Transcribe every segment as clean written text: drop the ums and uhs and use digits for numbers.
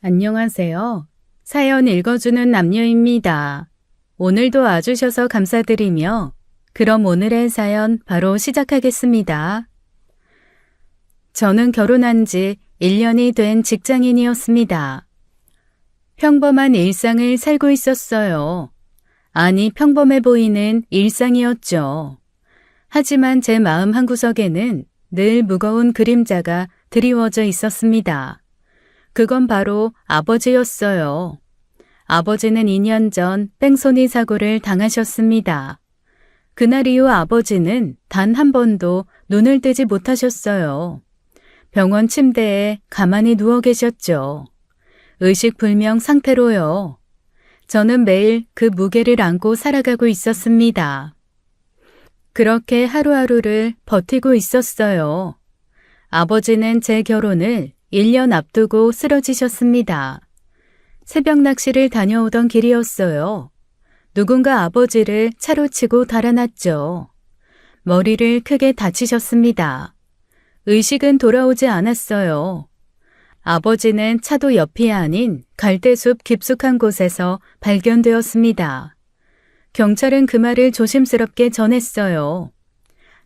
안녕하세요. 사연 읽어주는 남녀입니다. 오늘도 와주셔서 감사드리며 그럼 오늘의 사연 바로 시작하겠습니다. 저는 결혼한 지 1년이 된 직장인이었습니다. 평범한 일상을 살고 있었어요. 아니, 평범해 보이는 일상이었죠. 하지만 제 마음 한구석에는 늘 무거운 그림자가 드리워져 있었습니다. 그건 바로 아버지였어요. 아버지는 2년 전 뺑소니 사고를 당하셨습니다. 그날 이후 아버지는 단 한 번도 눈을 뜨지 못하셨어요. 병원 침대에 가만히 누워 계셨죠. 의식불명 상태로요. 저는 매일 그 무게를 안고 살아가고 있었습니다. 그렇게 하루하루를 버티고 있었어요. 아버지는 제 결혼을 1년 앞두고 쓰러지셨습니다. 새벽 낚시를 다녀오던 길이었어요. 누군가 아버지를 차로 치고 달아났죠. 머리를 크게 다치셨습니다. 의식은 돌아오지 않았어요. 아버지는 차도 옆이 아닌 갈대숲 깊숙한 곳에서 발견되었습니다. 경찰은 그 말을 조심스럽게 전했어요.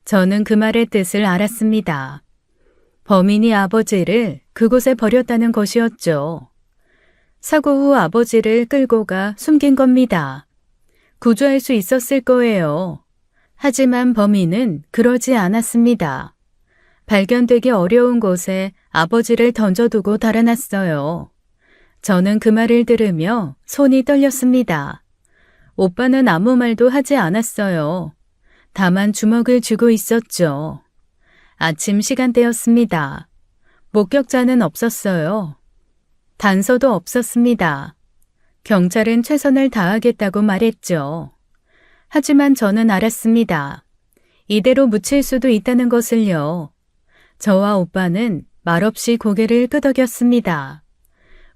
저는 그 말의 뜻을 알았습니다. 범인이 아버지를 그곳에 버렸다는 것이었죠. 사고 후 아버지를 끌고 가 숨긴 겁니다. 구조할 수 있었을 거예요. 하지만 범인은 그러지 않았습니다. 발견되기 어려운 곳에 아버지를 던져두고 달아났어요. 저는 그 말을 들으며 손이 떨렸습니다. 오빠는 아무 말도 하지 않았어요. 다만 주먹을 쥐고 있었죠. 아침 시간대였습니다. 목격자는 없었어요. 단서도 없었습니다. 경찰은 최선을 다하겠다고 말했죠. 하지만 저는 알았습니다. 이대로 묻힐 수도 있다는 것을요. 저와 오빠는 말없이 고개를 끄덕였습니다.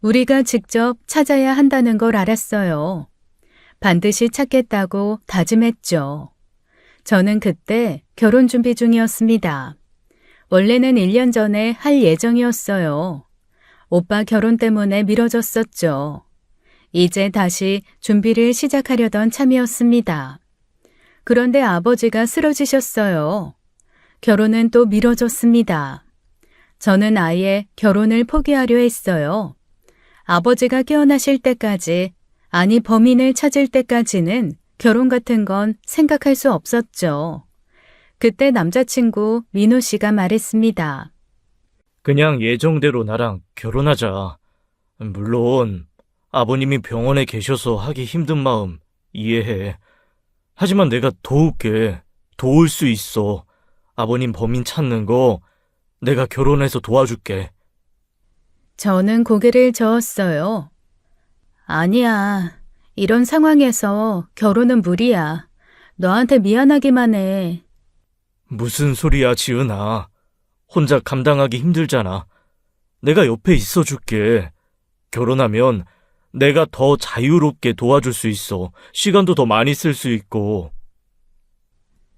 우리가 직접 찾아야 한다는 걸 알았어요. 반드시 찾겠다고 다짐했죠. 저는 그때 결혼 준비 중이었습니다. 원래는 1년 전에 할 예정이었어요. 오빠 결혼 때문에 미뤄졌었죠. 이제 다시 준비를 시작하려던 참이었습니다. 그런데 아버지가 쓰러지셨어요. 결혼은 또 미뤄졌습니다. 저는 아예 결혼을 포기하려 했어요. 아버지가 깨어나실 때까지, 아니 범인을 찾을 때까지는 결혼 같은 건 생각할 수 없었죠. 그때 남자친구 민호 씨가 말했습니다. 그냥 예정대로 나랑 결혼하자. 물론 아버님이 병원에 계셔서 하기 힘든 마음 이해해. 하지만 내가 도울게. 도울 수 있어. 아버님 범인 찾는 거 내가 결혼해서 도와줄게. 저는 고개를 저었어요. 아니야. 이런 상황에서 결혼은 무리야. 너한테 미안하기만 해. 무슨 소리야, 지은아. 혼자 감당하기 힘들잖아. 내가 옆에 있어줄게. 결혼하면 내가 더 자유롭게 도와줄 수 있어. 시간도 더 많이 쓸 수 있고.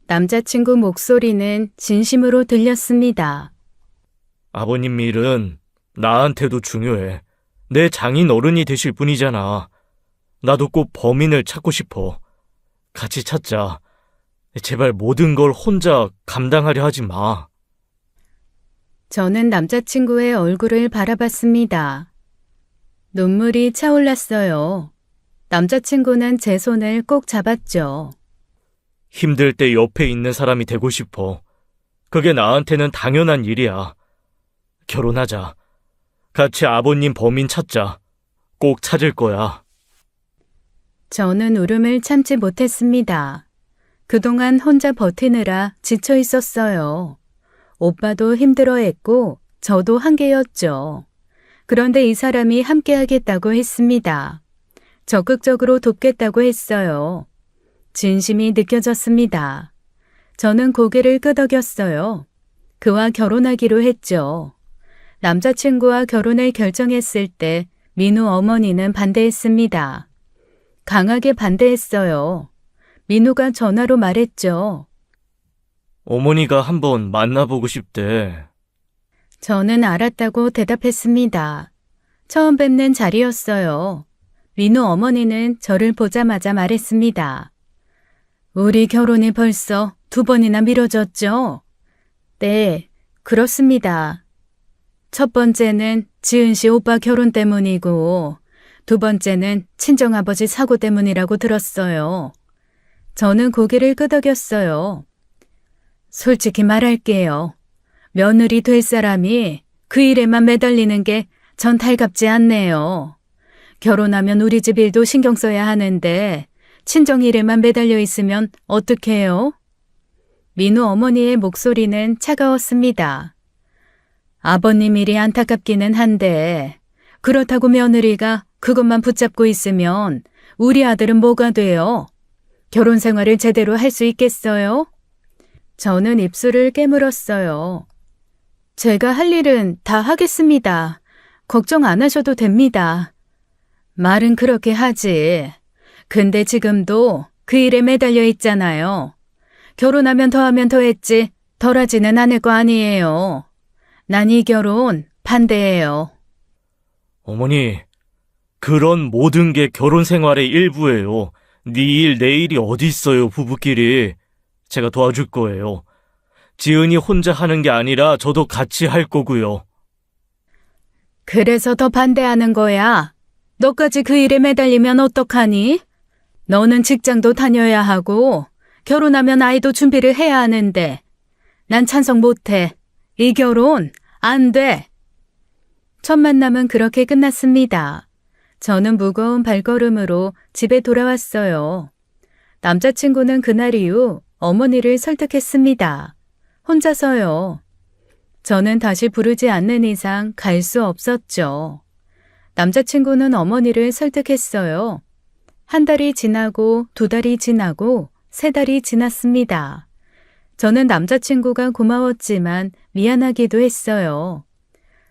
남자친구 목소리는 진심으로 들렸습니다. 아버님 일은 나한테도 중요해. 내 장인 어른이 되실 분이잖아. 나도 꼭 범인을 찾고 싶어. 같이 찾자. 제발 모든 걸 혼자 감당하려 하지 마. 저는 남자친구의 얼굴을 바라봤습니다. 눈물이 차올랐어요. 남자친구는 제 손을 꼭 잡았죠. 힘들 때 옆에 있는 사람이 되고 싶어. 그게 나한테는 당연한 일이야. 결혼하자. 같이 아버님 범인 찾자. 꼭 찾을 거야. 저는 울음을 참지 못했습니다. 그동안 혼자 버티느라 지쳐 있었어요. 오빠도 힘들어했고 저도 한계였죠. 그런데 이 사람이 함께하겠다고 했습니다. 적극적으로 돕겠다고 했어요. 진심이 느껴졌습니다. 저는 고개를 끄덕였어요. 그와 결혼하기로 했죠. 남자친구와 결혼을 결정했을 때 민우 어머니는 반대했습니다. 강하게 반대했어요. 민우가 전화로 말했죠. 어머니가 한번 만나보고 싶대. 저는 알았다고 대답했습니다. 처음 뵙는 자리였어요. 민우 어머니는 저를 보자마자 말했습니다. 우리 결혼이 벌써 2번이나 미뤄졌죠? 네, 그렇습니다. 첫 번째는 지은 씨 오빠 결혼 때문이고 2번째는 친정아버지 사고 때문이라고 들었어요. 저는 고개를 끄덕였어요. 솔직히 말할게요. 며느리 될 사람이 그 일에만 매달리는 게 전 달갑지 않네요. 결혼하면 우리 집 일도 신경 써야 하는데 친정 일에만 매달려 있으면 어떡해요? 민우 어머니의 목소리는 차가웠습니다. 아버님 일이 안타깝기는 한데 그렇다고 며느리가 그것만 붙잡고 있으면 우리 아들은 뭐가 돼요? 결혼 생활을 제대로 할 수 있겠어요? 저는 입술을 깨물었어요. 제가 할 일은 다 하겠습니다. 걱정 안 하셔도 됩니다. 말은 그렇게 하지. 근데 지금도 그 일에 매달려 있잖아요. 결혼하면 더하면 더했지 덜하지는 않을 거 아니에요. 난 이 결혼 반대예요. 어머니, 그런 모든 게 결혼 생활의 일부예요. 네 일, 내 일이 어디 있어요, 부부끼리. 제가 도와줄 거예요. 지은이 혼자 하는 게 아니라 저도 같이 할 거고요. 그래서 더 반대하는 거야. 너까지 그 일에 매달리면 어떡하니? 너는 직장도 다녀야 하고 결혼하면 아이도 준비를 해야 하는데 난 찬성 못해. 이 결혼 안 돼. 첫 만남은 그렇게 끝났습니다. 저는 무거운 발걸음으로 집에 돌아왔어요. 남자친구는 그날 이후 어머니를 설득했습니다. 혼자서요. 저는 다시 부르지 않는 이상 갈 수 없었죠. 남자친구는 어머니를 설득했어요. 1달이 지나고 2달이 지나고 3달이 지났습니다. 저는 남자친구가 고마웠지만 미안하기도 했어요.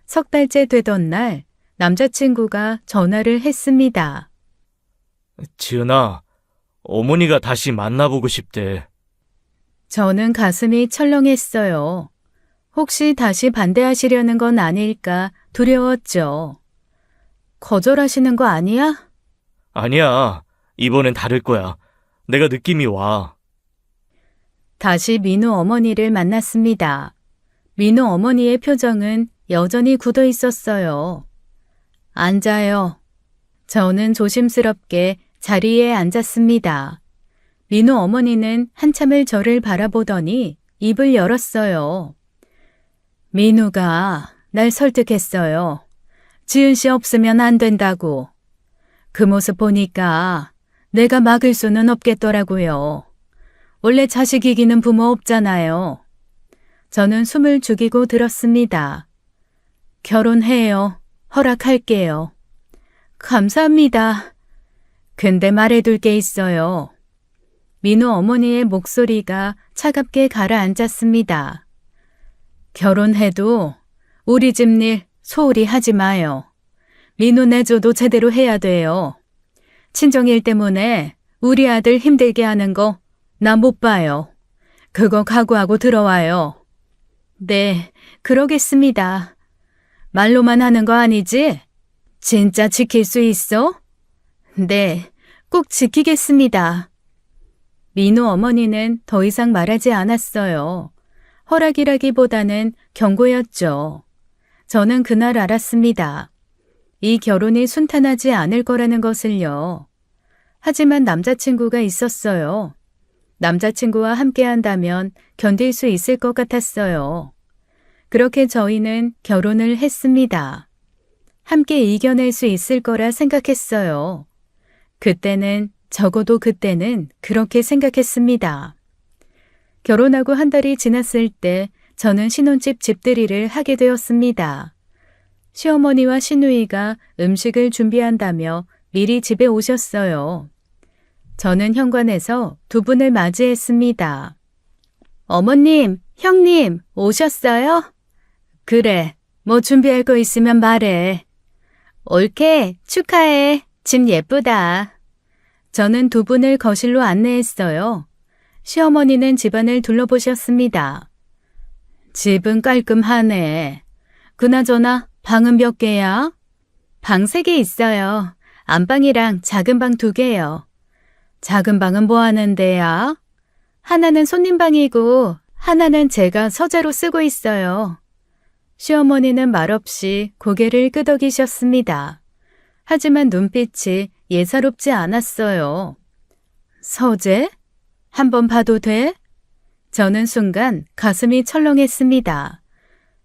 3달째 되던 날 남자친구가 전화를 했습니다. 지은아, 어머니가 다시 만나보고 싶대. 저는 가슴이 철렁했어요. 혹시 다시 반대하시려는 건 아닐까 두려웠죠. 거절하시는 거 아니야? 아니야, 이번엔 다를 거야. 내가 느낌이 와. 다시 민우 어머니를 만났습니다. 민우 어머니의 표정은 여전히 굳어 있었어요. 앉아요. 저는 조심스럽게 자리에 앉았습니다. 민우 어머니는 한참을 저를 바라보더니 입을 열었어요. 민우가 날 설득했어요. 지은 씨 없으면 안 된다고. 그 모습 보니까 내가 막을 수는 없겠더라고요. 원래 자식 이기는 부모 없잖아요. 저는 숨을 죽이고 들었습니다. 결혼해요. 허락할게요. 감사합니다. 근데 말해둘 게 있어요. 민우 어머니의 목소리가 차갑게 가라앉았습니다. 결혼해도 우리 집 일 소홀히 하지 마요. 민우 내조도 제대로 해야 돼요. 친정일 때문에 우리 아들 힘들게 하는 거 나 못 봐요. 그거 각오하고 들어와요. 네, 그러겠습니다. 말로만 하는 거 아니지? 진짜 지킬 수 있어? 네, 꼭 지키겠습니다. 민우 어머니는 더 이상 말하지 않았어요. 허락이라기보다는 경고였죠. 저는 그날 알았습니다. 이 결혼이 순탄하지 않을 거라는 것을요. 하지만 남자친구가 있었어요. 남자친구와 함께 한다면 견딜 수 있을 것 같았어요. 그렇게 저희는 결혼을 했습니다. 함께 이겨낼 수 있을 거라 생각했어요. 적어도 그때는 그렇게 생각했습니다. 결혼하고 1달이 지났을 때 저는 신혼집 집들이를 하게 되었습니다. 시어머니와 시누이가 음식을 준비한다며 미리 집에 오셨어요. 저는 현관에서 2분을 맞이했습니다. 어머님, 형님, 오셨어요? 그래, 뭐 준비할 거 있으면 말해. 올케, 축하해. 집 예쁘다. 저는 2분을 거실로 안내했어요. 시어머니는 집안을 둘러보셨습니다. 집은 깔끔하네. 그나저나 방은 몇 개야? 방 3개 있어요. 안방이랑 작은 방 2개요. 작은 방은 뭐 하는데야? 하나는 손님방이고 하나는 제가 서재로 쓰고 있어요. 시어머니는 말없이 고개를 끄덕이셨습니다. 하지만 눈빛이 예사롭지 않았어요. 서재? 한번 봐도 돼? 저는 순간 가슴이 철렁했습니다.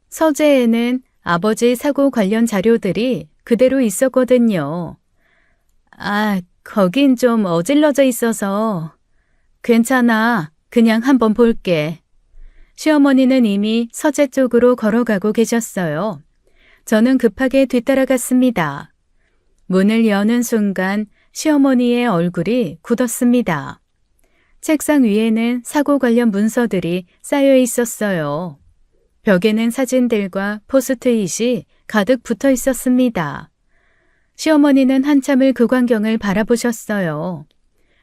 서재에는 아버지 사고 관련 자료들이 그대로 있었거든요. 아, 거긴 좀 어질러져 있어서. 괜찮아. 그냥 한번 볼게. 시어머니는 이미 서재 쪽으로 걸어가고 계셨어요. 저는 급하게 뒤따라갔습니다. 문을 여는 순간 시어머니의 얼굴이 굳었습니다. 책상 위에는 사고 관련 문서들이 쌓여 있었어요. 벽에는 사진들과 포스트잇이 가득 붙어 있었습니다. 시어머니는 한참을 그 광경을 바라보셨어요.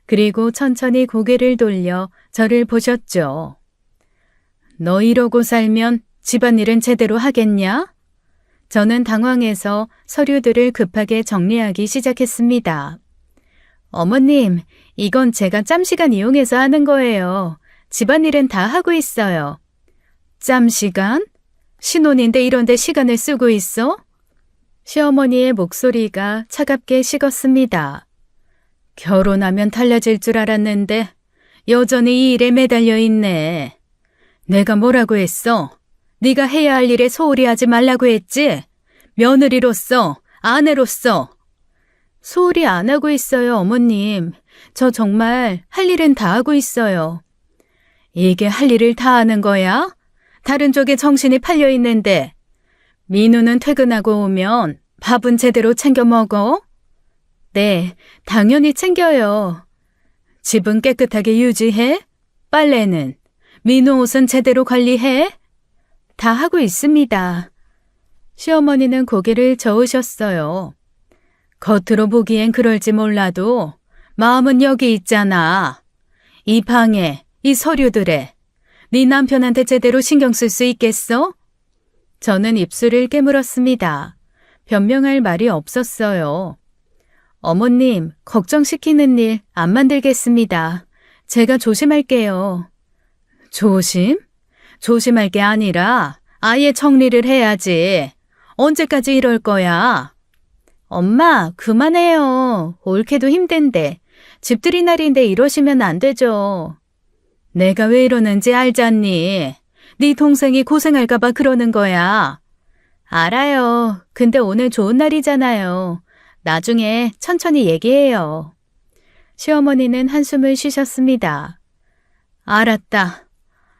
그리고 천천히 고개를 돌려 저를 보셨죠. 너 이러고 살면 집안일은 제대로 하겠냐? 저는 당황해서 서류들을 급하게 정리하기 시작했습니다. 어머님, 이건 제가 짬시간 이용해서 하는 거예요. 집안일은 다 하고 있어요. 짬시간? 신혼인데 이런데 시간을 쓰고 있어? 시어머니의 목소리가 차갑게 식었습니다. 결혼하면 달라질 줄 알았는데 여전히 이 일에 매달려 있네. 내가 뭐라고 했어? 네가 해야 할 일에 소홀히 하지 말라고 했지? 며느리로서, 아내로서. 소홀히 안 하고 있어요, 어머님. 저 정말 할 일은 다 하고 있어요. 이게 할 일을 다 하는 거야? 다른 쪽에 정신이 팔려 있는데. 민우는 퇴근하고 오면 밥은 제대로 챙겨 먹어? 네, 당연히 챙겨요. 집은 깨끗하게 유지해? 빨래는? 민우 옷은 제대로 관리해? 다 하고 있습니다. 시어머니는 고개를 저으셨어요. 겉으로 보기엔 그럴지 몰라도 마음은 여기 있잖아. 이 방에, 이 서류들에 네 남편한테 제대로 신경 쓸 수 있겠어? 저는 입술을 깨물었습니다. 변명할 말이 없었어요. 어머님, 걱정시키는 일 안 만들겠습니다. 제가 조심할게요. 조심? 조심할 게 아니라 아예 정리를 해야지. 언제까지 이럴 거야? 엄마, 그만해요. 옳게도 힘든데. 집들이 날인데 이러시면 안 되죠. 내가 왜 이러는지 알잖니? 네 동생이 고생할까 봐 그러는 거야. 알아요. 근데 오늘 좋은 날이잖아요. 나중에 천천히 얘기해요. 시어머니는 한숨을 쉬셨습니다. 알았다.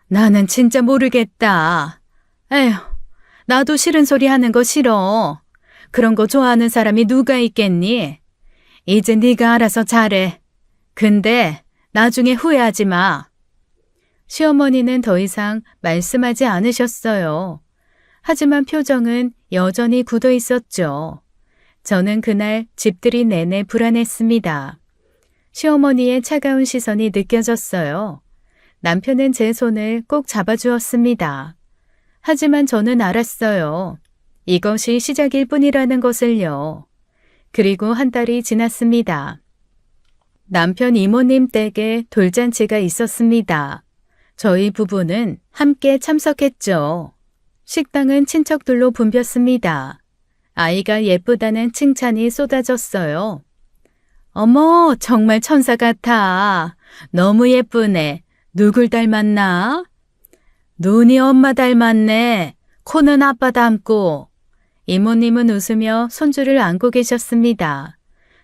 나는 진짜 모르겠다. 에휴, 나도 싫은 소리 하는 거 싫어. 그런 거 좋아하는 사람이 누가 있겠니? 이제 네가 알아서 잘해. 근데 나중에 후회하지 마. 시어머니는 더 이상 말씀하지 않으셨어요. 하지만 표정은 여전히 굳어 있었죠. 저는 그날 집들이 내내 불안했습니다. 시어머니의 차가운 시선이 느껴졌어요. 남편은 제 손을 꼭 잡아주었습니다. 하지만 저는 알았어요. 이것이 시작일 뿐이라는 것을요. 그리고 한 달이 지났습니다. 남편 이모님 댁에 돌잔치가 있었습니다. 저희 부부는 함께 참석했죠. 식당은 친척들로 붐볐습니다. 아이가 예쁘다는 칭찬이 쏟아졌어요. 어머, 정말 천사 같아. 너무 예쁘네. 누굴 닮았나? 눈이 엄마 닮았네. 코는 아빠 닮고. 이모님은 웃으며 손주를 안고 계셨습니다.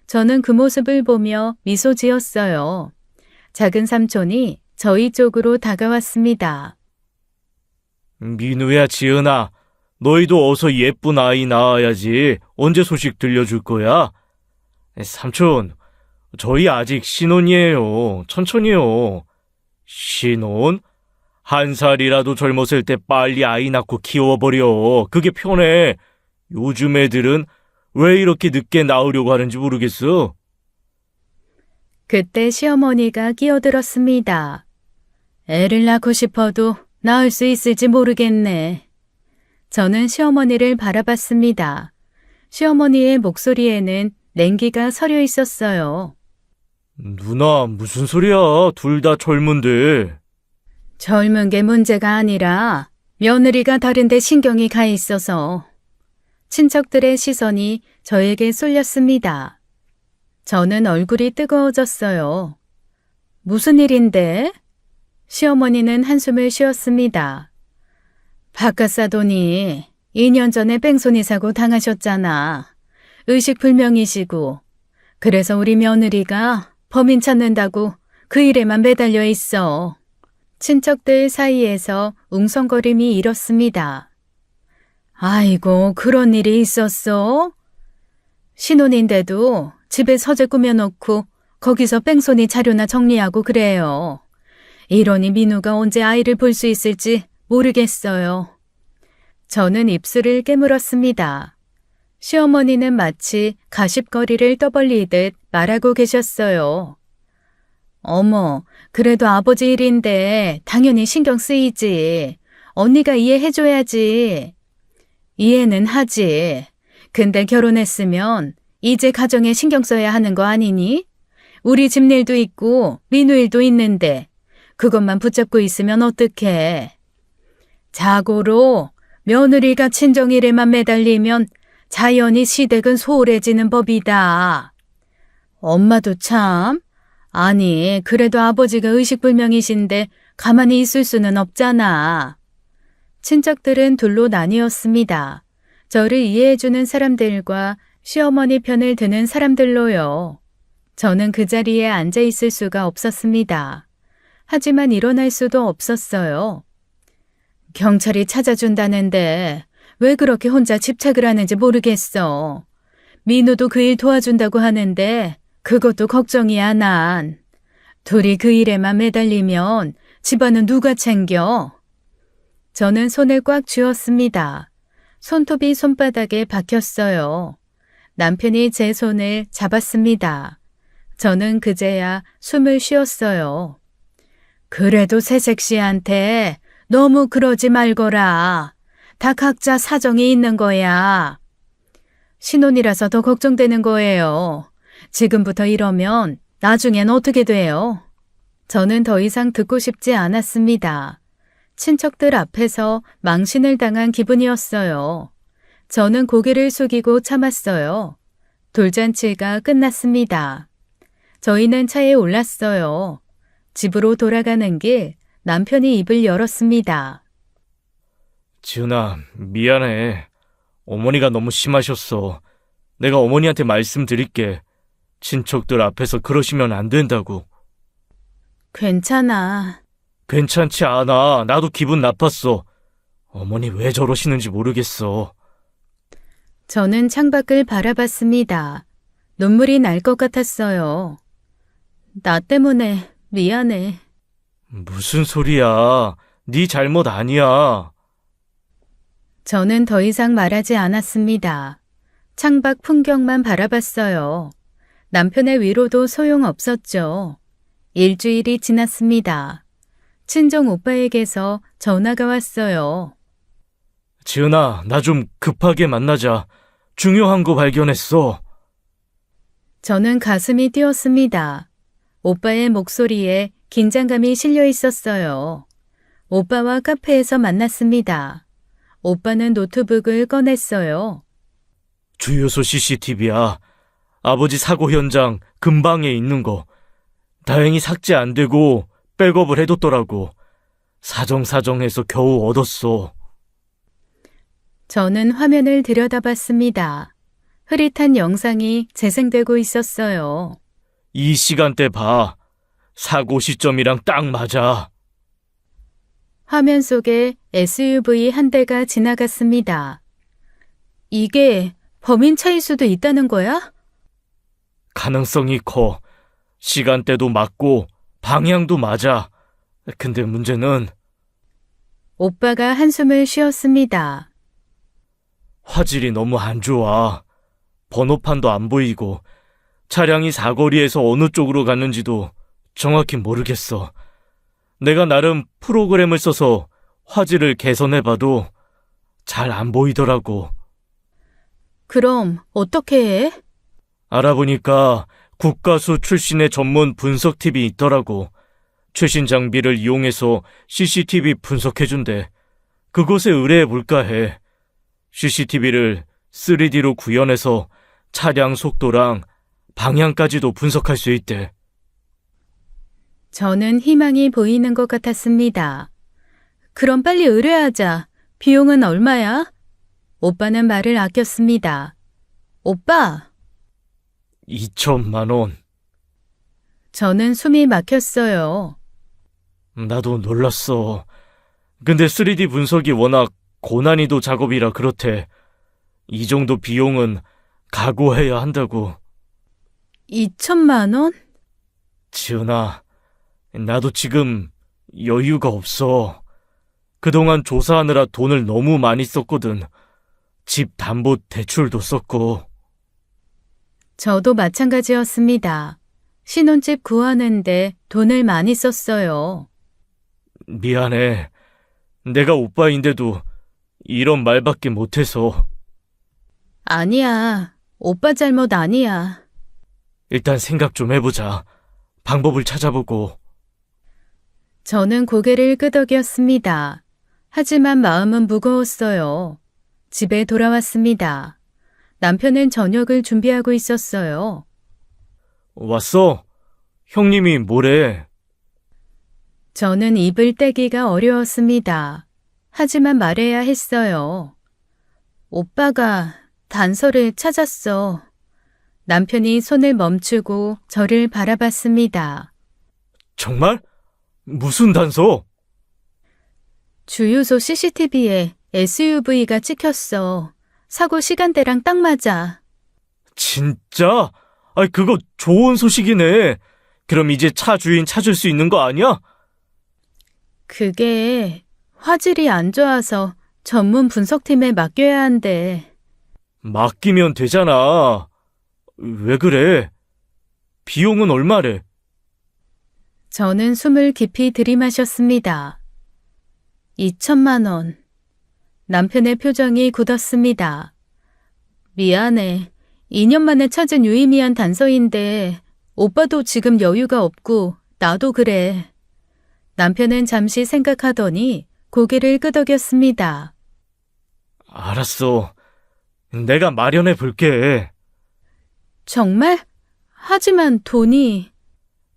저는 그 모습을 보며 미소 지었어요. 작은 삼촌이 저희 쪽으로 다가왔습니다. 민우야, 지은아. 너희도 어서 예쁜 아이 낳아야지. 언제 소식 들려줄 거야? 삼촌, 저희 아직 신혼이에요. 천천히요. 신혼? 1살이라도 젊었을 때 빨리 아이 낳고 키워버려. 그게 편해. 요즘 애들은 왜 이렇게 늦게 낳으려고 하는지 모르겠어. 그때 시어머니가 끼어들었습니다. 애를 낳고 싶어도 낳을 수 있을지 모르겠네. 저는 시어머니를 바라봤습니다. 시어머니의 목소리에는 냉기가 서려 있었어요. 누나, 무슨 소리야? 둘 다 젊은데. 젊은 게 문제가 아니라 며느리가 다른데 신경이 가 있어서. 친척들의 시선이 저에게 쏠렸습니다. 저는 얼굴이 뜨거워졌어요. 무슨 일인데? 시어머니는 한숨을 쉬었습니다. 바깥 사돈이 2년 전에 뺑소니 사고 당하셨잖아. 의식불명이시고. 그래서 우리 며느리가 범인 찾는다고 그 일에만 매달려 있어. 친척들 사이에서 웅성거림이 일었습니다. 아이고, 그런 일이 있었어? 신혼인데도 집에 서재 꾸며놓고 거기서 뺑소니 자료나 정리하고 그래요. 이러니 민우가 언제 아이를 볼 수 있을지 모르겠어요. 저는 입술을 깨물었습니다. 시어머니는 마치 가십거리를 떠벌리듯 말하고 계셨어요. 어머, 그래도 아버지 일인데 당연히 신경 쓰이지. 언니가 이해해줘야지. 이해는 하지. 근데 결혼했으면 이제 가정에 신경 써야 하는 거 아니니? 우리 집 일도 있고 민우 일도 있는데 그것만 붙잡고 있으면 어떡해. 자고로 며느리가 친정일에만 매달리면 자연히 시댁은 소홀해지는 법이다. 엄마도 참. 아니, 그래도 아버지가 의식불명이신데 가만히 있을 수는 없잖아. 친척들은 둘로 나뉘었습니다. 저를 이해해주는 사람들과 시어머니 편을 드는 사람들로요. 저는 그 자리에 앉아 있을 수가 없었습니다. 하지만 일어날 수도 없었어요. 경찰이 찾아준다는데 왜 그렇게 혼자 집착을 하는지 모르겠어. 민우도 그 일 도와준다고 하는데 그것도 걱정이야, 난. 둘이 그 일에만 매달리면 집안은 누가 챙겨? 저는 손을 꽉 쥐었습니다. 손톱이 손바닥에 박혔어요. 남편이 제 손을 잡았습니다. 저는 그제야 숨을 쉬었어요. 그래도 새색 씨한테 너무 그러지 말거라. 다 각자 사정이 있는 거야. 신혼이라서 더 걱정되는 거예요. 지금부터 이러면 나중엔 어떻게 돼요? 저는 더 이상 듣고 싶지 않았습니다. 친척들 앞에서 망신을 당한 기분이었어요. 저는 고개를 숙이고 참았어요. 돌잔치가 끝났습니다. 저희는 차에 올랐어요. 집으로 돌아가는 길 남편이 입을 열었습니다. 지은아, 미안해. 어머니가 너무 심하셨어. 내가 어머니한테 말씀드릴게. 친척들 앞에서 그러시면 안 된다고. 괜찮아. 괜찮지 않아. 나도 기분 나빴어. 어머니 왜 저러시는지 모르겠어. 저는 창밖을 바라봤습니다. 눈물이 날 것 같았어요. 나 때문에 미안해. 무슨 소리야. 네 잘못 아니야. 저는 더 이상 말하지 않았습니다. 창밖 풍경만 바라봤어요. 남편의 위로도 소용없었죠. 일주일이 지났습니다. 친정 오빠에게서 전화가 왔어요. 지은아, 나 좀 급하게 만나자. 중요한 거 발견했어. 저는 가슴이 뛰었습니다. 오빠의 목소리에 긴장감이 실려 있었어요. 오빠와 카페에서 만났습니다. 오빠는 노트북을 꺼냈어요. 주유소 CCTV야. 아버지 사고 현장 근방에 있는 거. 다행히 삭제 안 되고 백업을 해뒀더라고. 사정사정해서 겨우 얻었어. 저는 화면을 들여다봤습니다. 흐릿한 영상이 재생되고 있었어요. 이 시간대 봐. 사고 시점이랑 딱 맞아. 화면 속에 SUV 한 대가 지나갔습니다. 이게 범인 차일 수도 있다는 거야? 가능성이 커. 시간대도 맞고 방향도 맞아. 근데 문제는 오빠가 한숨을 쉬었습니다. 화질이 너무 안 좋아. 번호판도 안 보이고 차량이 사거리에서 어느 쪽으로 갔는지도 정확히 모르겠어. 내가 나름 프로그램을 써서 화질을 개선해봐도 잘 안 보이더라고. 그럼 어떻게 해? 알아보니까 국가수 출신의 전문 분석팀이 있더라고. 최신 장비를 이용해서 CCTV 분석해준대. 그곳에 의뢰해볼까 해. CCTV를 3D로 구현해서 차량 속도랑 방향까지도 분석할 수 있대. 저는 희망이 보이는 것 같았습니다. 그럼 빨리 의뢰하자. 비용은 얼마야? 오빠는 말을 아꼈습니다. 오빠! 2천만 원. 저는 숨이 막혔어요. 나도 놀랐어. 근데 3D 분석이 워낙 고난이도 작업이라 그렇대. 이 정도 비용은 각오해야 한다고. 2천만 원? 지은아, 나도 지금 여유가 없어. 그동안 조사하느라 돈을 너무 많이 썼거든. 집 담보 대출도 썼고. 저도 마찬가지였습니다. 신혼집 구하는데 돈을 많이 썼어요. 미안해. 내가 오빠인데도 이런 말밖에 못해서. 아니야. 오빠 잘못 아니야. 일단 생각 좀 해보자. 방법을 찾아보고. 저는 고개를 끄덕였습니다. 하지만 마음은 무거웠어요. 집에 돌아왔습니다. 남편은 저녁을 준비하고 있었어요. 왔어? 형님이 뭐래? 저는 입을 떼기가 어려웠습니다. 하지만 말해야 했어요. 오빠가 단서를 찾았어. 남편이 손을 멈추고 저를 바라봤습니다. 정말? 무슨 단서? 주유소 CCTV에 SUV가 찍혔어. 사고 시간대랑 딱 맞아. 진짜? 아이, 그거 좋은 소식이네. 그럼 이제 차 주인 찾을 수 있는 거 아니야? 그게 화질이 안 좋아서 전문 분석팀에 맡겨야 한대. 맡기면 되잖아. 왜 그래? 비용은 얼마래? 저는 숨을 깊이 들이마셨습니다. 2천만 원. 남편의 표정이 굳었습니다. 미안해. 2년 만에 찾은 유의미한 단서인데 오빠도 지금 여유가 없고 나도 그래. 남편은 잠시 생각하더니 고개를 끄덕였습니다. 알았어. 내가 마련해 볼게. 정말? 하지만 돈이...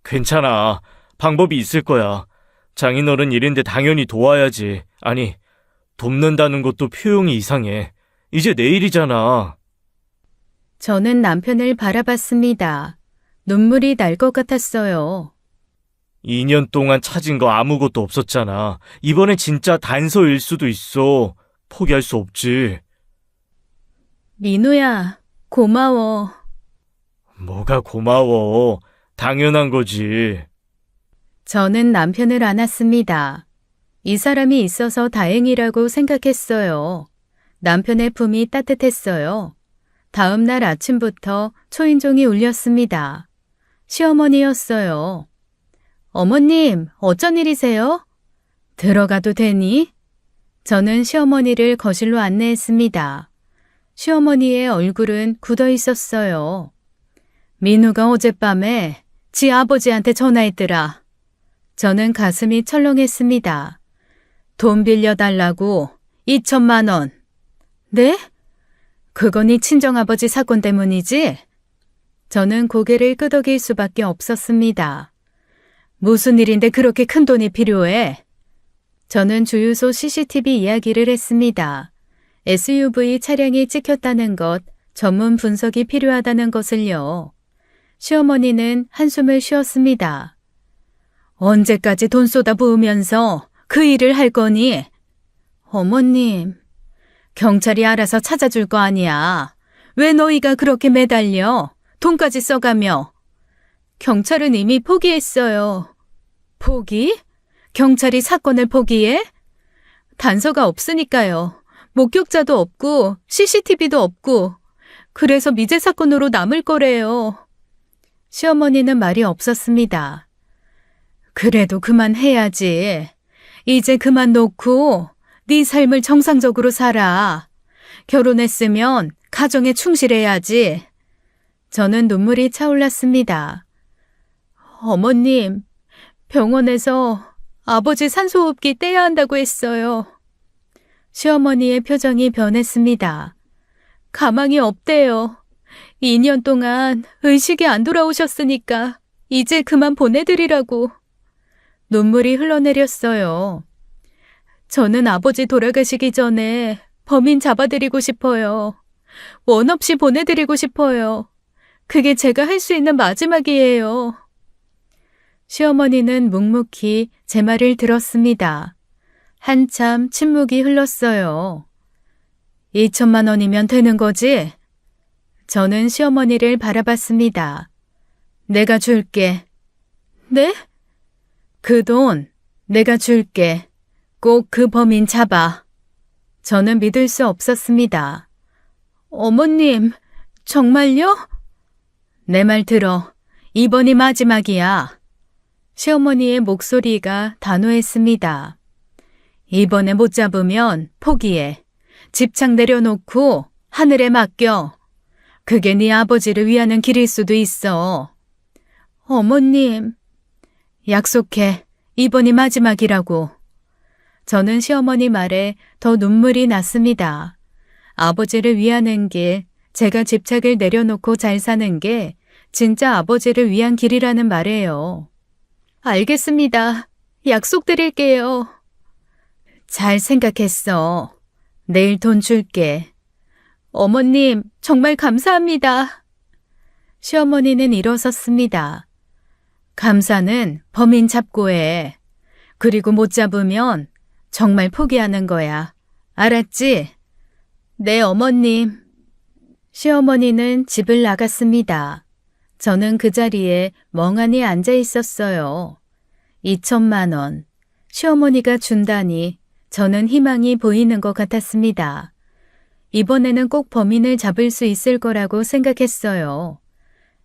괜찮아. 방법이 있을 거야. 장인어른 일인데 당연히 도와야지. 아니, 돕는다는 것도 표현이 이상해. 이제 내일이잖아. 저는 남편을 바라봤습니다. 눈물이 날 것 같았어요. 2년 동안 찾은 거 아무것도 없었잖아. 이번엔 진짜 단서일 수도 있어. 포기할 수 없지. 민우야, 고마워. 뭐가 고마워. 당연한 거지. 저는 남편을 안았습니다. 이 사람이 있어서 다행이라고 생각했어요. 남편의 품이 따뜻했어요. 다음 날 아침부터 초인종이 울렸습니다. 시어머니였어요. 어머님, 어쩐 일이세요? 들어가도 되니? 저는 시어머니를 거실로 안내했습니다. 시어머니의 얼굴은 굳어 있었어요. 민우가 어젯밤에 지 아버지한테 전화했더라. 저는 가슴이 철렁했습니다. 돈 빌려달라고 2천만 원. 네? 그건 네 친정아버지 사건 때문이지? 저는 고개를 끄덕일 수밖에 없었습니다. 무슨 일인데 그렇게 큰 돈이 필요해? 저는 주유소 CCTV 이야기를 했습니다. SUV 차량이 찍혔다는 것, 전문 분석이 필요하다는 것을요. 시어머니는 한숨을 쉬었습니다. 언제까지 돈 쏟아부으면서 그 일을 할 거니? 어머님, 경찰이 알아서 찾아줄 거 아니야. 왜 너희가 그렇게 매달려? 돈까지 써가며. 경찰은 이미 포기했어요. 포기? 경찰이 사건을 포기해? 단서가 없으니까요. 목격자도 없고 CCTV도 없고 그래서 미제 사건으로 남을 거래요. 시어머니는 말이 없었습니다. 그래도 그만해야지. 이제 그만 놓고 네 삶을 정상적으로 살아. 결혼했으면 가정에 충실해야지. 저는 눈물이 차올랐습니다. 어머님, 병원에서 아버지 산소호흡기 떼야 한다고 했어요. 시어머니의 표정이 변했습니다. 가망이 없대요. 2년 동안 의식이 안 돌아오셨으니까 이제 그만 보내드리라고. 눈물이 흘러내렸어요. 저는 아버지 돌아가시기 전에 범인 잡아드리고 싶어요. 원 없이 보내드리고 싶어요. 그게 제가 할 수 있는 마지막이에요. 시어머니는 묵묵히 제 말을 들었습니다. 한참 침묵이 흘렀어요. 2천만 원이면 되는 거지? 저는 시어머니를 바라봤습니다. 내가 줄게. 네? 그 돈 내가 줄게. 꼭 그 범인 잡아. 저는 믿을 수 없었습니다. 어머님, 정말요? 내 말 들어. 이번이 마지막이야. 시어머니의 목소리가 단호했습니다. 이번에 못 잡으면 포기해. 집착 내려놓고 하늘에 맡겨. 그게 네 아버지를 위하는 길일 수도 있어. 어머님, 약속해. 이번이 마지막이라고. 저는 시어머니 말에 더 눈물이 났습니다. 아버지를 위하는 길, 제가 집착을 내려놓고 잘 사는 게 진짜 아버지를 위한 길이라는 말이에요. 알겠습니다. 약속드릴게요. 잘 생각했어. 내일 돈 줄게. 어머님, 정말 감사합니다. 시어머니는 일어섰습니다. 감사는 범인 잡고 해. 그리고 못 잡으면 정말 포기하는 거야. 알았지? 네, 어머님. 시어머니는 집을 나갔습니다. 저는 그 자리에 멍하니 앉아 있었어요. 2천만 원. 시어머니가 준다니 저는 희망이 보이는 것 같았습니다. 이번에는 꼭 범인을 잡을 수 있을 거라고 생각했어요.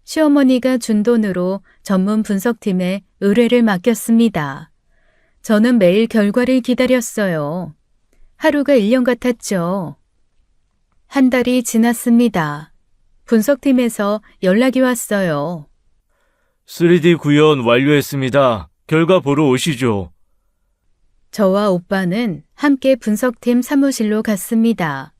시어머니가 준 돈으로 전문 분석팀에 의뢰를 맡겼습니다. 저는 매일 결과를 기다렸어요. 하루가 1년 같았죠. 한 달이 지났습니다. 분석팀에서 연락이 왔어요. 3D 구현 완료했습니다. 결과 보러 오시죠. 저와 오빠는 함께 분석팀 사무실로 갔습니다.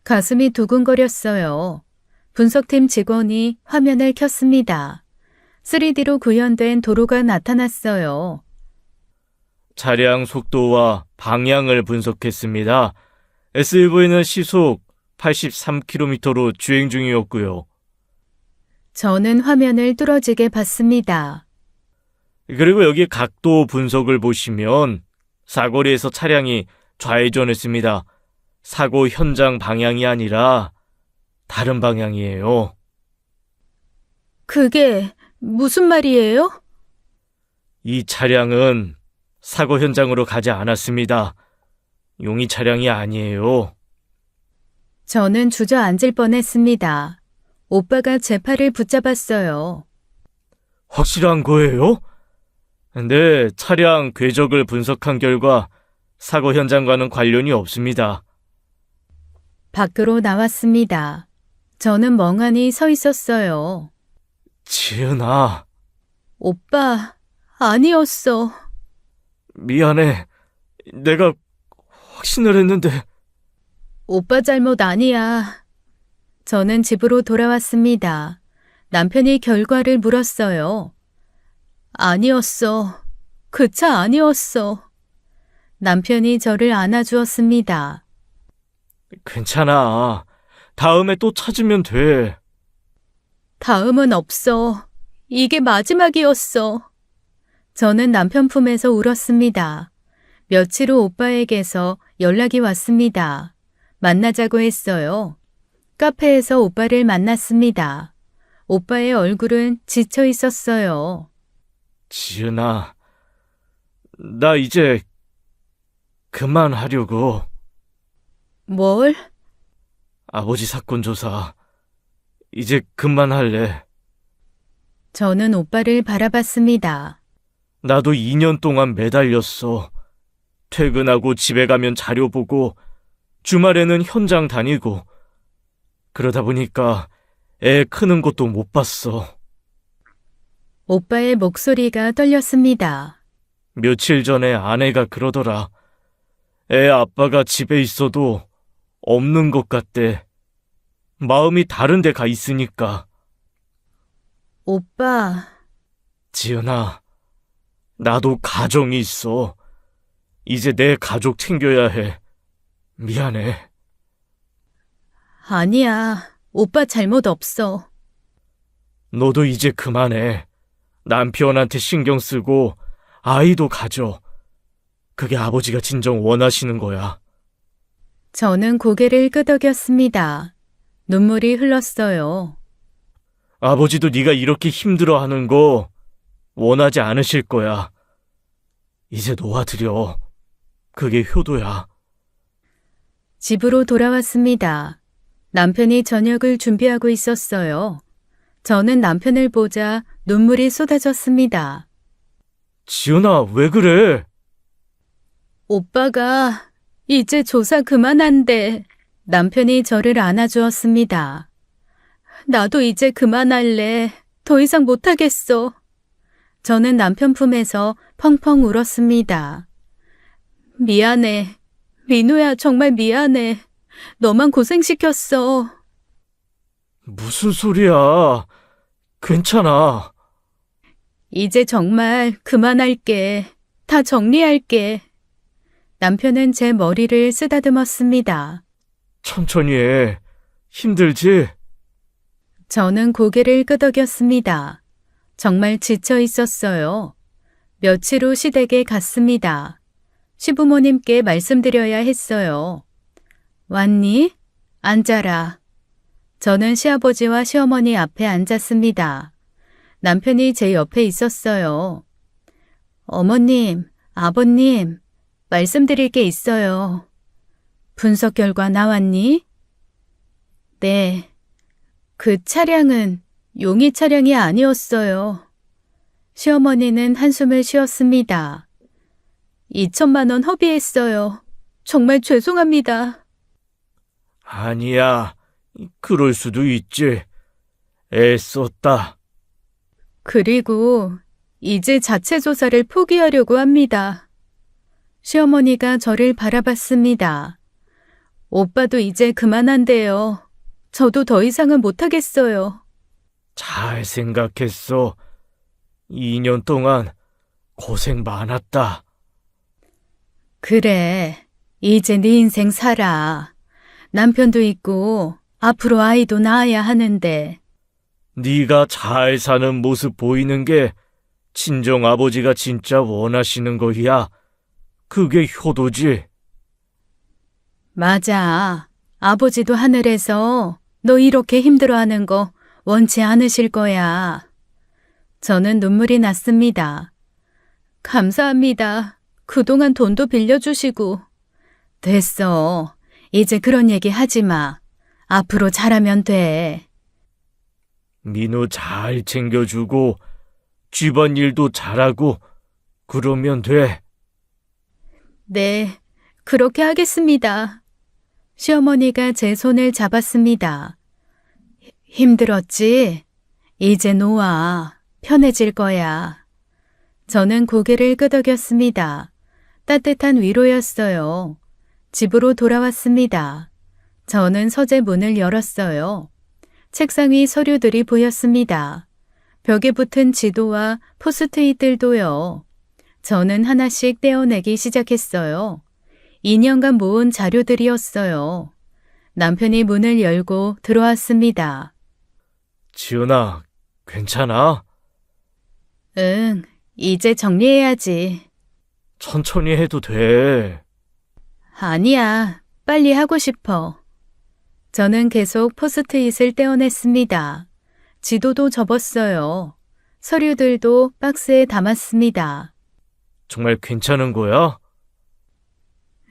가슴이 두근거렸어요. 분석팀 직원이 화면을 켰습니다. 3D로 구현된 도로가 나타났어요. 차량 속도와 방향을 분석했습니다. SUV는 시속 83km로 주행 중이었고요. 저는 화면을 뚫어지게 봤습니다. 그리고 여기 각도 분석을 보시면 사거리에서 차량이 좌회전했습니다. 사고 현장 방향이 아니라 다른 방향이에요. 그게 무슨 말이에요? 이 차량은 사고 현장으로 가지 않았습니다. 용의 차량이 아니에요. 저는 주저앉을 뻔했습니다. 오빠가 제 팔을 붙잡았어요. 확실한 거예요? 근데 차량 궤적을 분석한 결과 사고 현장과는 관련이 없습니다. 밖으로 나왔습니다. 저는 멍하니 서 있었어요. 지은아, 오빠, 아니었어. 미안해. 내가 확신을 했는데. 오빠 잘못 아니야. 저는 집으로 돌아왔습니다. 남편이 결과를 물었어요. 아니었어. 그 차 아니었어. 남편이 저를 안아주었습니다. 괜찮아. 다음에 또 찾으면 돼. 다음은 없어. 이게 마지막이었어. 저는 남편 품에서 울었습니다. 며칠 후 오빠에게서 연락이 왔습니다. 만나자고 했어요. 카페에서 오빠를 만났습니다. 오빠의 얼굴은 지쳐 있었어요. 지은아, 나 이제 그만하려고. 뭘? 아버지 사건 조사, 이제 그만할래. 저는 오빠를 바라봤습니다. 나도 2년 동안 매달렸어. 퇴근하고 집에 가면 자료 보고, 주말에는 현장 다니고. 그러다 보니까 애 크는 것도 못 봤어. 오빠의 목소리가 떨렸습니다. 며칠 전에 아내가 그러더라. 애 아빠가 집에 있어도 없는 것 같대. 마음이 다른 데 가 있으니까. 오빠, 지은아, 나도 가정이 있어. 이제 내 가족 챙겨야 해. 미안해. 아니야. 오빠 잘못 없어. 너도 이제 그만해. 남편한테 신경 쓰고 아이도 가져. 그게 아버지가 진정 원하시는 거야. 저는 고개를 끄덕였습니다. 눈물이 흘렀어요. 아버지도 네가 이렇게 힘들어하는 거 원하지 않으실 거야. 이제 놓아드려. 그게 효도야. 집으로 돌아왔습니다. 남편이 저녁을 준비하고 있었어요. 저는 남편을 보자 눈물이 쏟아졌습니다. 지은아, 왜 그래? 오빠가 이제 조사 그만한대. 남편이 저를 안아주었습니다. 나도 이제 그만할래. 더 이상 못하겠어. 저는 남편 품에서 펑펑 울었습니다. 미안해. 민우야, 정말 미안해. 너만 고생시켰어. 무슨 소리야. 괜찮아. 이제 정말 그만할게. 다 정리할게. 남편은 제 머리를 쓰다듬었습니다. 천천히 해. 힘들지? 저는 고개를 끄덕였습니다. 정말 지쳐 있었어요. 며칠 후 시댁에 갔습니다. 시부모님께 말씀드려야 했어요. 왔니? 앉아라. 저는 시아버지와 시어머니 앞에 앉았습니다. 남편이 제 옆에 있었어요. 어머님, 아버님, 말씀드릴 게 있어요. 분석 결과 나왔니? 네. 그 차량은 용의 차량이 아니었어요. 시어머니는 한숨을 쉬었습니다. 2천만 원 허비했어요. 정말 죄송합니다. 아니야. 그럴 수도 있지. 애썼다. 그리고 이제 자체 조사를 포기하려고 합니다. 시어머니가 저를 바라봤습니다. 오빠도 이제 그만한대요. 저도 더 이상은 못하겠어요. 잘 생각했어. 2년 동안 고생 많았다. 그래, 이제 네 인생 살아. 남편도 있고 앞으로 아이도 낳아야 하는데. 네가 잘 사는 모습 보이는 게 친정 아버지가 진짜 원하시는 거야. 그게 효도지. 맞아. 아버지도 하늘에서 너 이렇게 힘들어하는 거 원치 않으실 거야. 저는 눈물이 났습니다. 감사합니다. 그동안 돈도 빌려주시고. 됐어. 이제 그런 얘기 하지 마. 앞으로 잘하면 돼. 민우 잘 챙겨주고 집안일도 잘하고 그러면 돼. 네, 그렇게 하겠습니다. 시어머니가 제 손을 잡았습니다. 힘들었지? 이제 놓아. 편해질 거야. 저는 고개를 끄덕였습니다. 따뜻한 위로였어요. 집으로 돌아왔습니다. 저는 서재 문을 열었어요. 책상 위 서류들이 보였습니다. 벽에 붙은 지도와 포스트잇들도요. 저는 하나씩 떼어내기 시작했어요. 2년간 모은 자료들이었어요. 남편이 문을 열고 들어왔습니다. 지은아, 괜찮아? 응, 이제 정리해야지. 천천히 해도 돼. 아니야, 빨리 하고 싶어. 저는 계속 포스트잇을 떼어냈습니다. 지도도 접었어요. 서류들도 박스에 담았습니다. 정말 괜찮은 거야?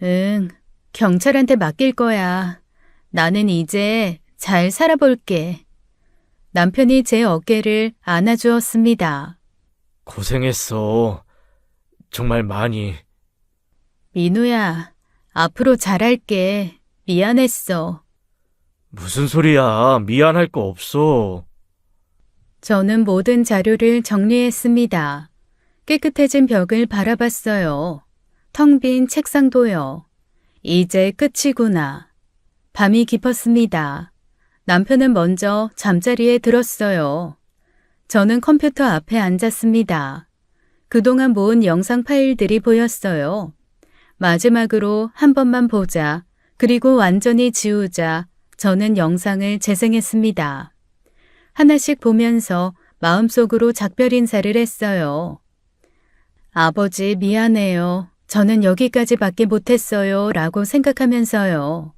응, 경찰한테 맡길 거야. 나는 이제 잘 살아볼게. 남편이 제 어깨를 안아주었습니다. 고생했어. 정말 많이. 민우야, 앞으로 잘할게. 미안했어. 무슨 소리야. 미안할 거 없어. 저는 모든 자료를 정리했습니다. 깨끗해진 벽을 바라봤어요. 텅 빈 책상도요. 이제 끝이구나. 밤이 깊었습니다. 남편은 먼저 잠자리에 들었어요. 저는 컴퓨터 앞에 앉았습니다. 그동안 모은 영상 파일들이 보였어요. 마지막으로 한 번만 보자. 그리고 완전히 지우자. 저는 영상을 재생했습니다. 하나씩 보면서 마음속으로 작별 인사를 했어요. 아버지 미안해요. 저는 여기까지밖에 못했어요. 라고 생각하면서요.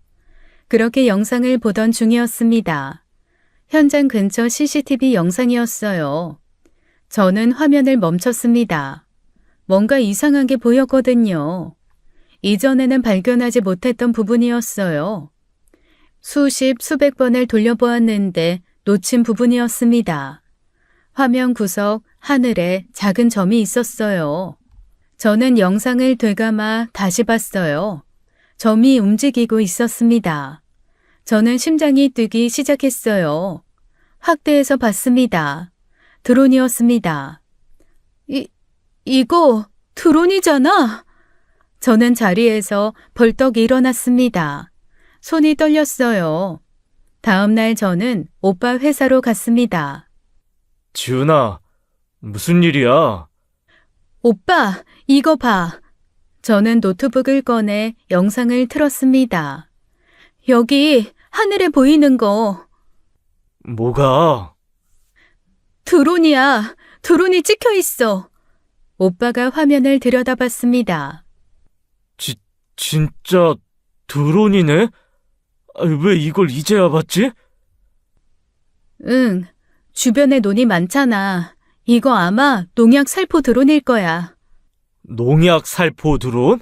그렇게 영상을 보던 중이었습니다. 현장 근처 CCTV 영상이었어요. 저는 화면을 멈췄습니다. 뭔가 이상한 게 보였거든요. 이전에는 발견하지 못했던 부분이었어요. 수십, 수백 번을 돌려보았는데 놓친 부분이었습니다. 화면 구석 하늘에 작은 점이 있었어요. 저는 영상을 되감아 다시 봤어요. 점이 움직이고 있었습니다. 저는 심장이 뛰기 시작했어요. 확대해서 봤습니다. 드론이었습니다. 이거 드론이잖아. 저는 자리에서 벌떡 일어났습니다. 손이 떨렸어요. 다음 날 저는 오빠 회사로 갔습니다. 지은아, 무슨 일이야? 오빠, 이거 봐. 저는 노트북을 꺼내 영상을 틀었습니다. 여기 하늘에 보이는 거. 뭐가? 드론이야. 드론이 찍혀 있어. 오빠가 화면을 들여다봤습니다. 진짜 드론이네? 왜 이걸 이제야 봤지? 응, 주변에 논이 많잖아. 이거 아마 농약 살포 드론일 거야. 농약 살포 드론?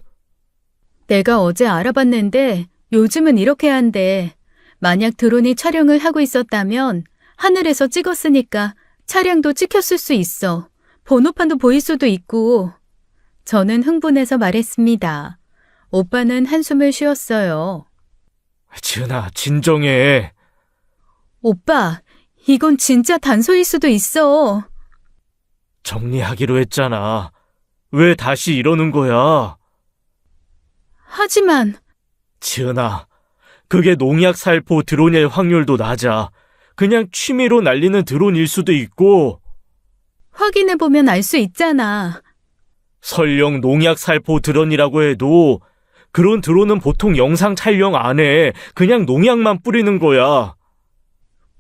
내가 어제 알아봤는데 요즘은 이렇게 한대. 만약 드론이 촬영을 하고 있었다면 하늘에서 찍었으니까 차량도 찍혔을 수 있어. 번호판도 보일 수도 있고. 저는 흥분해서 말했습니다. 오빠는 한숨을 쉬었어요. 지은아, 진정해. 오빠, 이건 진짜 단소일 수도 있어. 정리하기로 했잖아. 왜 다시 이러는 거야? 하지만 지은아, 그게 농약 살포 드론일 확률도 낮아. 그냥 취미로 날리는 드론일 수도 있고, 확인해보면 알 수 있잖아. 설령 농약 살포 드론이라고 해도 그런 드론은 보통 영상 촬영 안 해. 그냥 농약만 뿌리는 거야.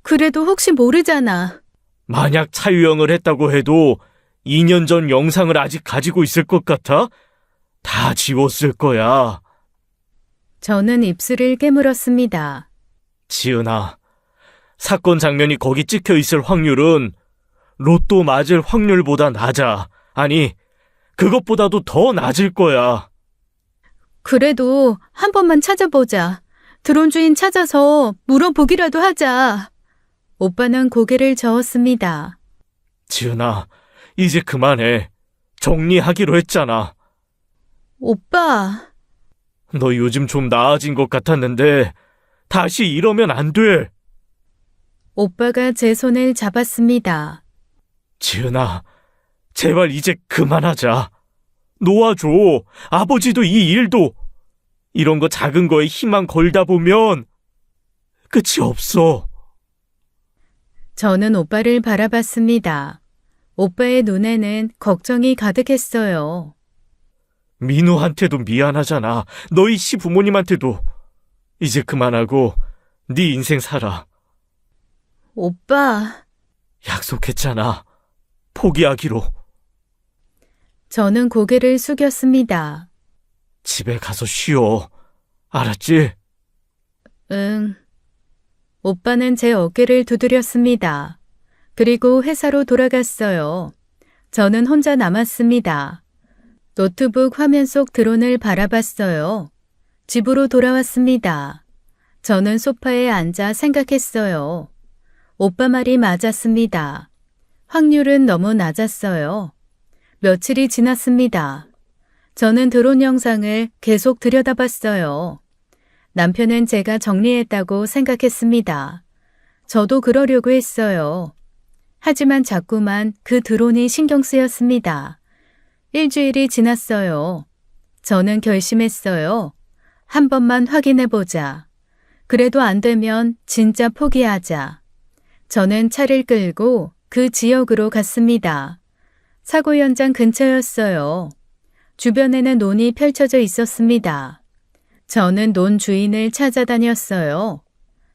그래도 혹시 모르잖아. 만약 촬영을 했다고 해도 2년 전 영상을 아직 가지고 있을 것 같아? 다 지웠을 거야. 저는 입술을 깨물었습니다. 지은아, 사건 장면이 거기 찍혀 있을 확률은 로또 맞을 확률보다 낮아. 아니, 그것보다도 더 낮을 거야. 그래도 한 번만 찾아보자. 드론 주인 찾아서 물어보기라도 하자. 오빠는 고개를 저었습니다. 지은아, 이제 그만해. 정리하기로 했잖아. 오빠, 너 요즘 좀 나아진 것 같았는데 다시 이러면 안 돼. 오빠가 제 손을 잡았습니다. 지은아, 제발 이제 그만하자. 놓아줘. 아버지도 이 일도. 이런 거 작은 거에 희망 걸다 보면 끝이 없어. 저는 오빠를 바라봤습니다. 오빠의 눈에는 걱정이 가득했어요. 민우한테도 미안하잖아. 너희 시부모님한테도. 이제 그만하고 네 인생 살아. 오빠, 약속했잖아. 포기하기로. 저는 고개를 숙였습니다. 집에 가서 쉬어. 알았지? 응. 오빠는 제 어깨를 두드렸습니다. 그리고 회사로 돌아갔어요. 저는 혼자 남았습니다. 노트북 화면 속 드론을 바라봤어요. 집으로 돌아왔습니다. 저는 소파에 앉아 생각했어요. 오빠 말이 맞았습니다. 확률은 너무 낮았어요. 며칠이 지났습니다. 저는 드론 영상을 계속 들여다봤어요. 남편은 제가 정리했다고 생각했습니다. 저도 그러려고 했어요. 하지만 자꾸만 그 드론이 신경 쓰였습니다. 일주일이 지났어요. 저는 결심했어요. 한 번만 확인해보자. 그래도 안 되면 진짜 포기하자. 저는 차를 끌고 그 지역으로 갔습니다. 사고 현장 근처였어요. 주변에는 논이 펼쳐져 있었습니다. 저는 논 주인을 찾아다녔어요.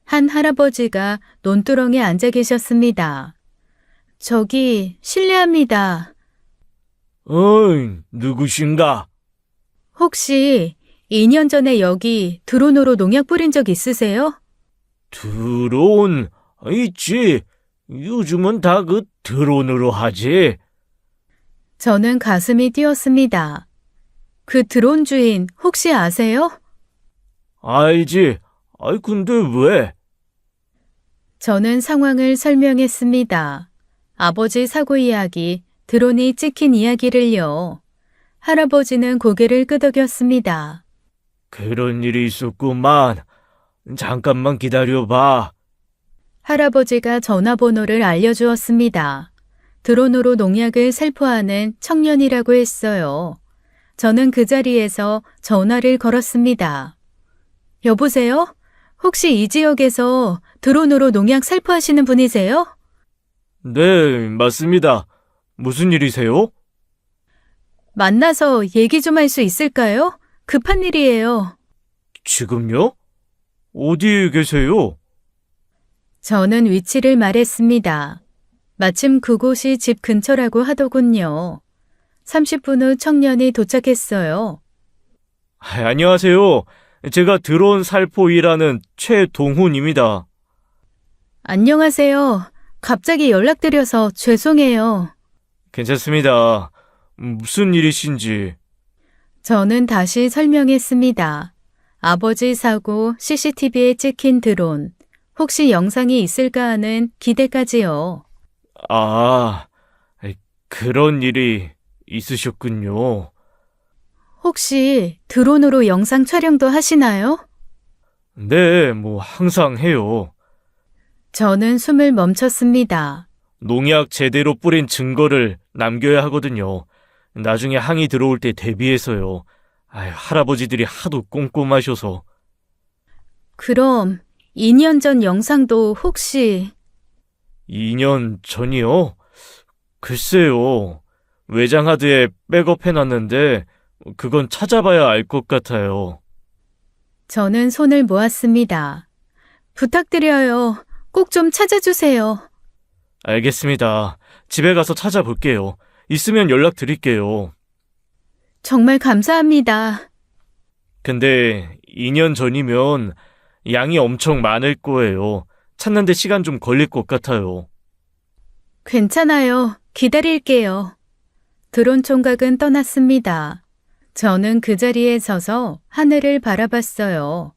한 할아버지가 논두렁에 앉아 계셨습니다. 저기 실례합니다. 어이, 누구신가? 혹시 2년 전에 여기 드론으로 농약 뿌린 적 있으세요? 드론, 있지. 요즘은 다 그 드론으로 하지. 저는 가슴이 뛰었습니다. 그 드론 주인 혹시 아세요? 알지. 아이, 근데 왜? 저는 상황을 설명했습니다. 아버지 사고 이야기, 드론이 찍힌 이야기를요. 할아버지는 고개를 끄덕였습니다. 그런 일이 있었구만. 잠깐만 기다려봐. 할아버지가 전화번호를 알려주었습니다. 드론으로 농약을 살포하는 청년이라고 했어요. 저는 그 자리에서 전화를 걸었습니다. 여보세요? 혹시 이 지역에서 드론으로 농약 살포하시는 분이세요? 네, 맞습니다. 무슨 일이세요? 만나서 얘기 좀 할 수 있을까요? 급한 일이에요. 지금요? 어디에 계세요? 저는 위치를 말했습니다. 마침 그곳이 집 근처라고 하더군요. 30분 후 청년이 도착했어요. 안녕하세요. 제가 드론 살포 일하는 최동훈입니다. 안녕하세요. 갑자기 연락드려서 죄송해요. 괜찮습니다. 무슨 일이신지. 저는 다시 설명했습니다. 아버지 사고 CCTV에 찍힌 드론. 혹시 영상이 있을까 하는 기대까지요. 아, 그런 일이 있으셨군요. 혹시 드론으로 영상 촬영도 하시나요? 네, 항상 해요. 저는 숨을 멈췄습니다. 농약 제대로 뿌린 증거를 남겨야 하거든요. 나중에 항의 들어올 때 대비해서요. 할아버지들이 하도 꼼꼼하셔서. 그럼 2년 전 영상도 혹시 2년 전이요? 글쎄요. 외장하드에 백업해놨는데 그건 찾아봐야 알 것 같아요. 저는 손을 모았습니다. 부탁드려요. 꼭 좀 찾아주세요. 알겠습니다. 집에 가서 찾아볼게요. 있으면 연락드릴게요. 정말 감사합니다. 근데 2년 전이면 양이 엄청 많을 거예요. 찾는데 시간 좀 걸릴 것 같아요. 괜찮아요. 기다릴게요. 드론 총각은 떠났습니다. 저는 그 자리에 서서 하늘을 바라봤어요.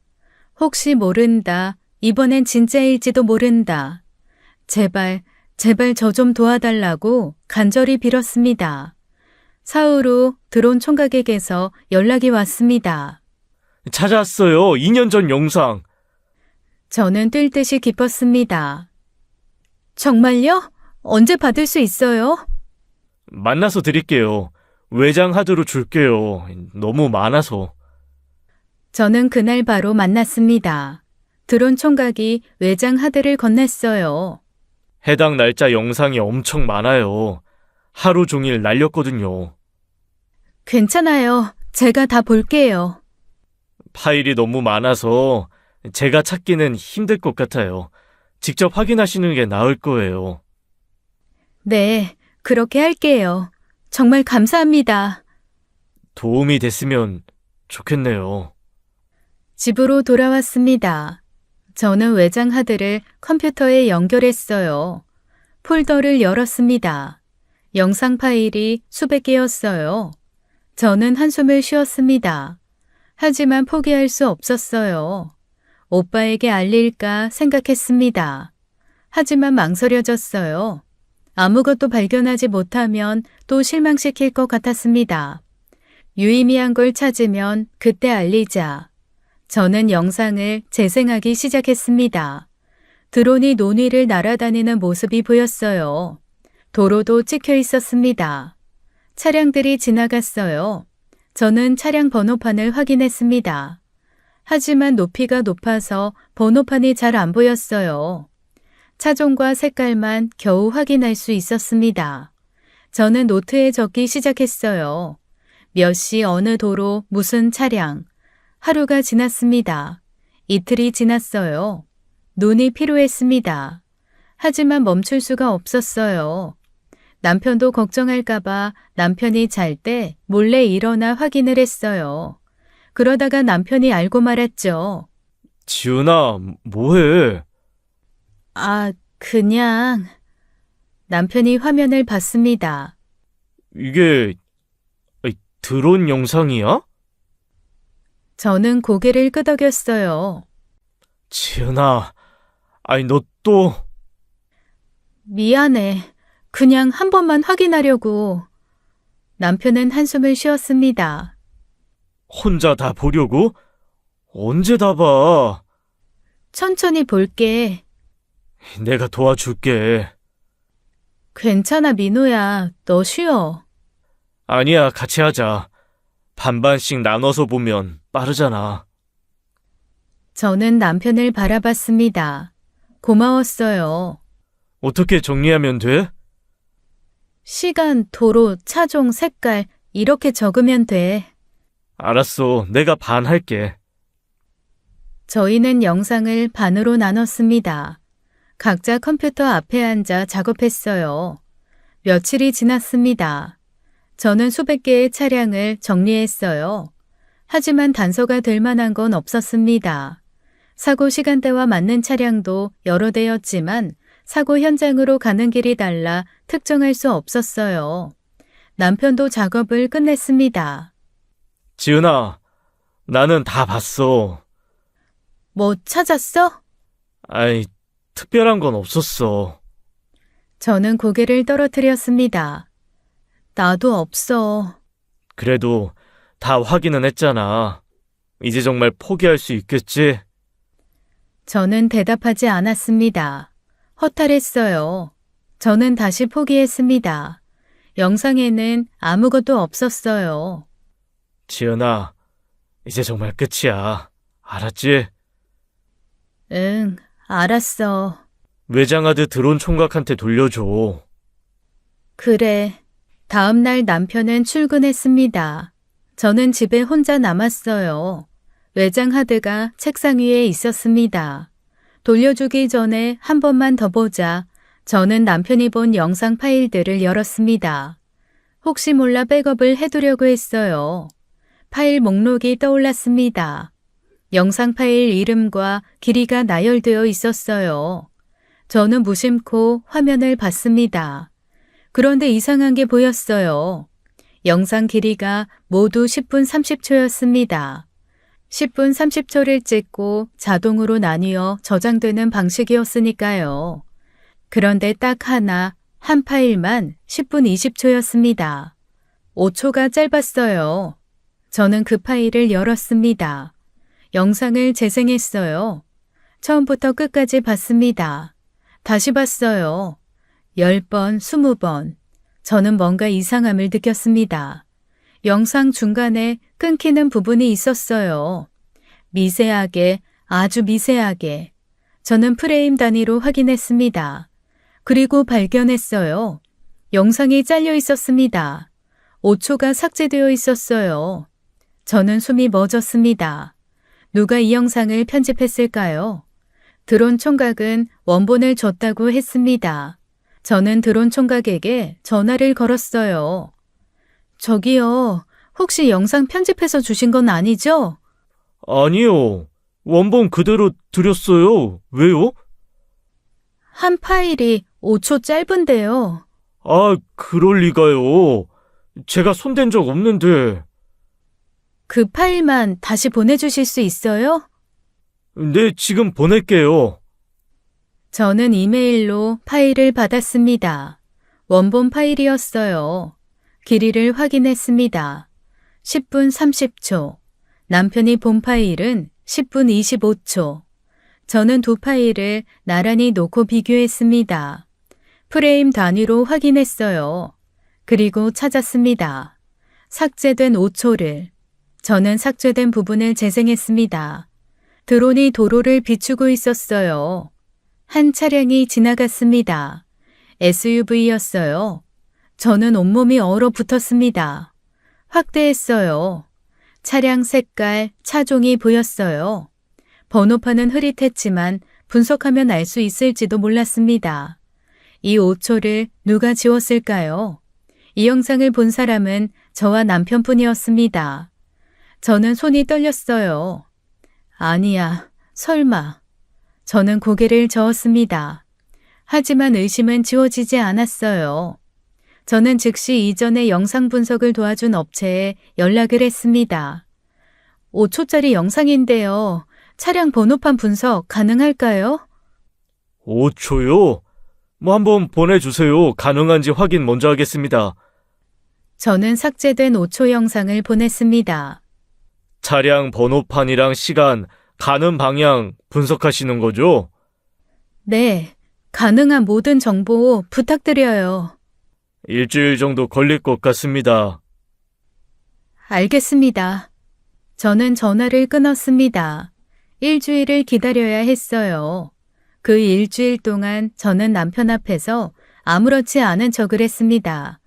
혹시 모른다. 이번엔 진짜일지도 모른다. 제발, 제발 저 좀 도와달라고 간절히 빌었습니다. 사흘 후 드론 총각에게서 연락이 왔습니다. 찾았어요. 2년 전 영상. 저는 뛸 듯이 기뻤습니다. 정말요? 언제 받을 수 있어요? 만나서 드릴게요. 외장 하드로 줄게요. 너무 많아서. 저는 그날 바로 만났습니다. 드론 총각이 외장 하드를 건넸어요. 해당 날짜 영상이 엄청 많아요. 하루 종일 날렸거든요. 괜찮아요. 제가 다 볼게요. 파일이 너무 많아서 제가 찾기는 힘들 것 같아요. 직접 확인하시는 게 나을 거예요. 네, 그렇게 할게요. 정말 감사합니다. 도움이 됐으면 좋겠네요. 집으로 돌아왔습니다. 저는 외장 하드를 컴퓨터에 연결했어요. 폴더를 열었습니다. 영상 파일이 수백 개였어요. 저는 한숨을 쉬었습니다. 하지만 포기할 수 없었어요. 오빠에게 알릴까 생각했습니다. 하지만 망설여졌어요. 아무것도 발견하지 못하면 또 실망시킬 것 같았습니다. 유의미한 걸 찾으면 그때 알리자. 저는 영상을 재생하기 시작했습니다. 드론이 논 위를 날아다니는 모습이 보였어요. 도로도 찍혀 있었습니다. 차량들이 지나갔어요. 저는 차량 번호판을 확인했습니다. 하지만 높이가 높아서 번호판이 잘 안 보였어요. 차종과 색깔만 겨우 확인할 수 있었습니다. 저는 노트에 적기 시작했어요. 몇 시 어느 도로 무슨 차량. 하루가 지났습니다. 이틀이 지났어요. 눈이 피로했습니다. 하지만 멈출 수가 없었어요. 남편도 걱정할까봐 남편이 잘 때 몰래 일어나 확인을 했어요. 그러다가 남편이 알고 말았죠. 지은아, 뭐해? 그냥... 남편이 화면을 봤습니다. 이게 드론 영상이야? 저는 고개를 끄덕였어요. 지은아, 너 또... 미안해. 그냥 한 번만 확인하려고. 남편은 한숨을 쉬었습니다. 혼자 다 보려고? 언제 다 봐? 천천히 볼게. 내가 도와줄게. 괜찮아, 민호야. 너 쉬어. 아니야, 같이 하자. 반반씩 나눠서 보면 빠르잖아. 저는 남편을 바라봤습니다. 고마웠어요. 어떻게 정리하면 돼? 시간, 도로, 차종, 색깔 이렇게 적으면 돼. 알았어, 내가 반 할게. 저희는 영상을 반으로 나눴습니다. 각자 컴퓨터 앞에 앉아 작업했어요. 며칠이 지났습니다. 저는 수백 개의 차량을 정리했어요. 하지만 단서가 될 만한 건 없었습니다. 사고 시간대와 맞는 차량도 여러 대였지만 사고 현장으로 가는 길이 달라 특정할 수 없었어요. 남편도 작업을 끝냈습니다. 지은아, 나는 다 봤어. 뭐 찾았어? 특별한 건 없었어. 저는 고개를 떨어뜨렸습니다. 나도 없어. 그래도 다 확인은 했잖아. 이제 정말 포기할 수 있겠지? 저는 대답하지 않았습니다. 허탈했어요. 저는 다시 포기했습니다. 영상에는 아무것도 없었어요. 지은아, 이제 정말 끝이야. 알았지? 응, 알았어. 외장하드 드론 총각한테 돌려줘. 그래. 다음 날 남편은 출근했습니다. 저는 집에 혼자 남았어요. 외장 하드가 책상 위에 있었습니다. 돌려주기 전에 한 번만 더 보자. 저는 남편이 본 영상 파일들을 열었습니다. 혹시 몰라 백업을 해두려고 했어요. 파일 목록이 떠올랐습니다. 영상 파일 이름과 길이가 나열되어 있었어요. 저는 무심코 화면을 봤습니다. 그런데 이상한 게 보였어요. 영상 길이가 모두 10분 30초였습니다. 10분 30초를 찍고 자동으로 나뉘어 저장되는 방식이었으니까요. 그런데 딱 한 파일만 10분 20초였습니다. 5초가 짧았어요. 저는 그 파일을 열었습니다. 영상을 재생했어요. 처음부터 끝까지 봤습니다. 다시 봤어요. 10번, 20번. 저는 뭔가 이상함을 느꼈습니다. 영상 중간에 끊기는 부분이 있었어요. 미세하게, 아주 미세하게. 저는 프레임 단위로 확인했습니다. 그리고 발견했어요. 영상이 잘려 있었습니다. 5초가 삭제되어 있었어요. 저는 숨이 멎었습니다. 누가 이 영상을 편집했을까요? 드론 총각은 원본을 줬다고 했습니다. 저는 드론 총각에게 전화를 걸었어요. 저기요, 혹시 영상 편집해서 주신 건 아니죠? 아니요. 원본 그대로 드렸어요. 왜요? 한 파일이 5초 짧은데요. 그럴 리가요. 제가 손댄 적 없는데. 그 파일만 다시 보내주실 수 있어요? 네, 지금 보낼게요. 저는 이메일로 파일을 받았습니다. 원본 파일이었어요. 길이를 확인했습니다. 10분 30초. 남편이 본 파일은 10분 25초. 저는 두 파일을 나란히 놓고 비교했습니다. 프레임 단위로 확인했어요. 그리고 찾았습니다. 삭제된 5초를. 저는 삭제된 부분을 재생했습니다. 드론이 도로를 비추고 있었어요. 한 차량이 지나갔습니다. SUV였어요. 저는 온몸이 얼어붙었습니다. 확대했어요. 차량 색깔, 차종이 보였어요. 번호판은 흐릿했지만 분석하면 알 수 있을지도 몰랐습니다. 이 5초를 누가 지웠을까요? 이 영상을 본 사람은 저와 남편뿐이었습니다. 저는 손이 떨렸어요. 아니야, 설마. 저는 고개를 저었습니다. 하지만 의심은 지워지지 않았어요. 저는 즉시 이전에 영상 분석을 도와준 업체에 연락을 했습니다. 5초짜리 영상인데요. 차량 번호판 분석 가능할까요? 5초요? 뭐 한번 보내주세요. 가능한지 확인 먼저 하겠습니다. 저는 삭제된 5초 영상을 보냈습니다. 차량 번호판이랑 시간, 가는 방향 분석하시는 거죠? 네, 가능한 모든 정보 부탁드려요. 일주일 정도 걸릴 것 같습니다. 알겠습니다. 저는 전화를 끊었습니다. 일주일을 기다려야 했어요. 그 일주일 동안 저는 남편 앞에서 아무렇지 않은 척을 했습니다.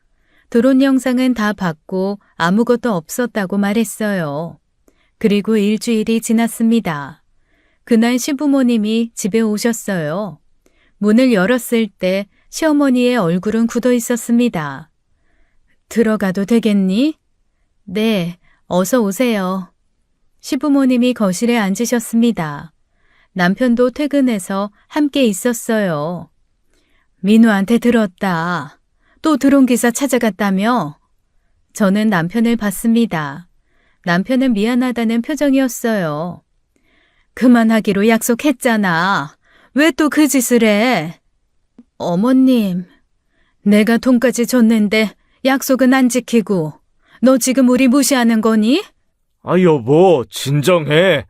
드론 영상은 다 봤고 아무것도 없었다고 말했어요. 그리고 일주일이 지났습니다. 그날 시부모님이 집에 오셨어요. 문을 열었을 때 시어머니의 얼굴은 굳어 있었습니다. 들어가도 되겠니? 네, 어서 오세요. 시부모님이 거실에 앉으셨습니다. 남편도 퇴근해서 함께 있었어요. 민우한테 들었다. 또 드론 기사 찾아갔다며? 저는 남편을 봤습니다. 남편은 미안하다는 표정이었어요. 그만하기로 약속했잖아. 왜 또 그 짓을 해? 어머님, 내가 돈까지 줬는데 약속은 안 지키고 너 지금 우리 무시하는 거니? 아, 여보, 진정해.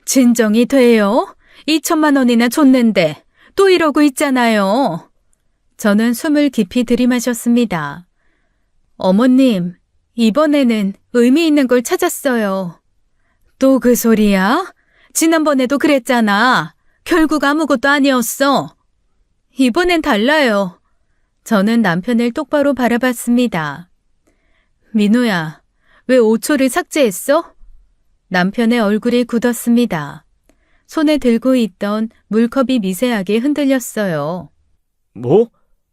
진정이 돼요? 2천만 원이나 줬는데 또 이러고 있잖아요. 저는 숨을 깊이 들이마셨습니다. 어머님, 이번에는 의미 있는 걸 찾았어요. 또 그 소리야? 지난번에도 그랬잖아. 결국 아무것도 아니었어. 이번엔 달라요. 저는 남편을 똑바로 바라봤습니다. 민우야, 왜 5초를 삭제했어? 남편의 얼굴이 굳었습니다. 손에 들고 있던 물컵이 미세하게 흔들렸어요. 뭐?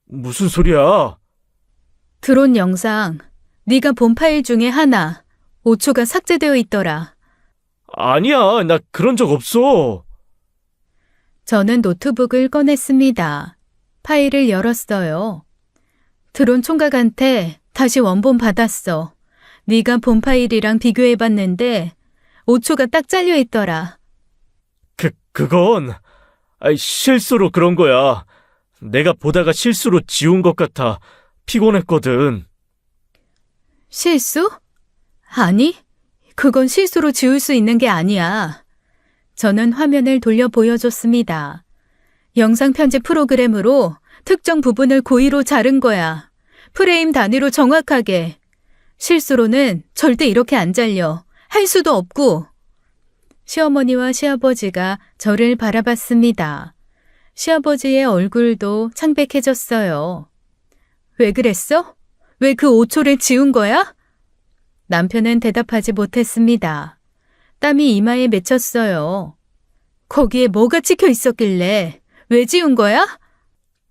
무슨 소리야? 드론 영상, 네가 본 파일 중에 하나, 5초가 삭제되어 있더라. 아니야, 나 그런 적 없어. 저는 노트북을 꺼냈습니다. 파일을 열었어요. 드론 총각한테 다시 원본 받았어. 네가 본 파일이랑 비교해봤는데 5초가 딱 잘려있더라. 그건 실수로 그런 거야. 내가 보다가 실수로 지운 것 같아. 피곤했거든. 실수? 아니, 그건 실수로 지울 수 있는 게 아니야. 저는 화면을 돌려 보여줬습니다. 영상 편집 프로그램으로 특정 부분을 고의로 자른 거야. 프레임 단위로 정확하게. 실수로는 절대 이렇게 안 잘려. 할 수도 없고. 시어머니와 시아버지가 저를 바라봤습니다. 시아버지의 얼굴도 창백해졌어요. 왜 그랬어? 왜 그 5초를 지운 거야? 남편은 대답하지 못했습니다. 땀이 이마에 맺혔어요. 거기에 뭐가 찍혀 있었길래 왜 지운 거야?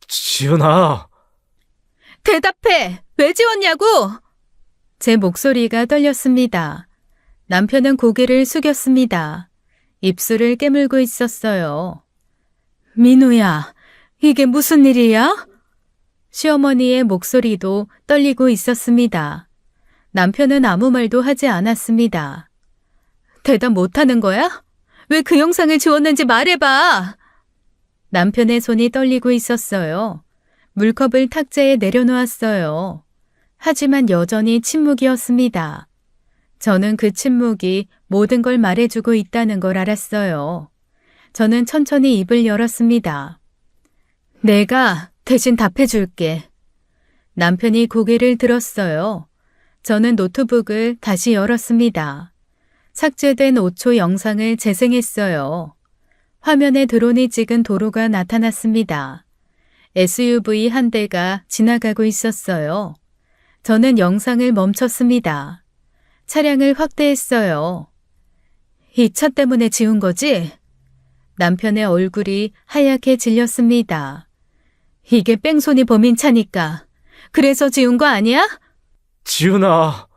지은아. 대답해! 왜 지웠냐고! 제 목소리가 떨렸습니다. 남편은 고개를 숙였습니다. 입술을 깨물고 있었어요. 민우야, 이게 무슨 일이야? 시어머니의 목소리도 떨리고 있었습니다. 남편은 아무 말도 하지 않았습니다. 대답 못하는 거야? 왜 그 영상을 지웠는지 말해봐! 남편의 손이 떨리고 있었어요. 물컵을 탁자에 내려놓았어요. 하지만 여전히 침묵이었습니다. 저는 그 침묵이 모든 걸 말해주고 있다는 걸 알았어요. 저는 천천히 입을 열었습니다. 내가 대신 답해줄게. 남편이 고개를 들었어요. 저는 노트북을 다시 열었습니다. 삭제된 5초 영상을 재생했어요. 화면에 드론이 찍은 도로가 나타났습니다. SUV 한 대가 지나가고 있었어요. 저는 영상을 멈췄습니다. 차량을 확대했어요. 이 차 때문에 지운 거지? 남편의 얼굴이 하얗게 질렸습니다. 이게 뺑소니 범인 차니까. 그래서 지운 거 아니야? 지은아,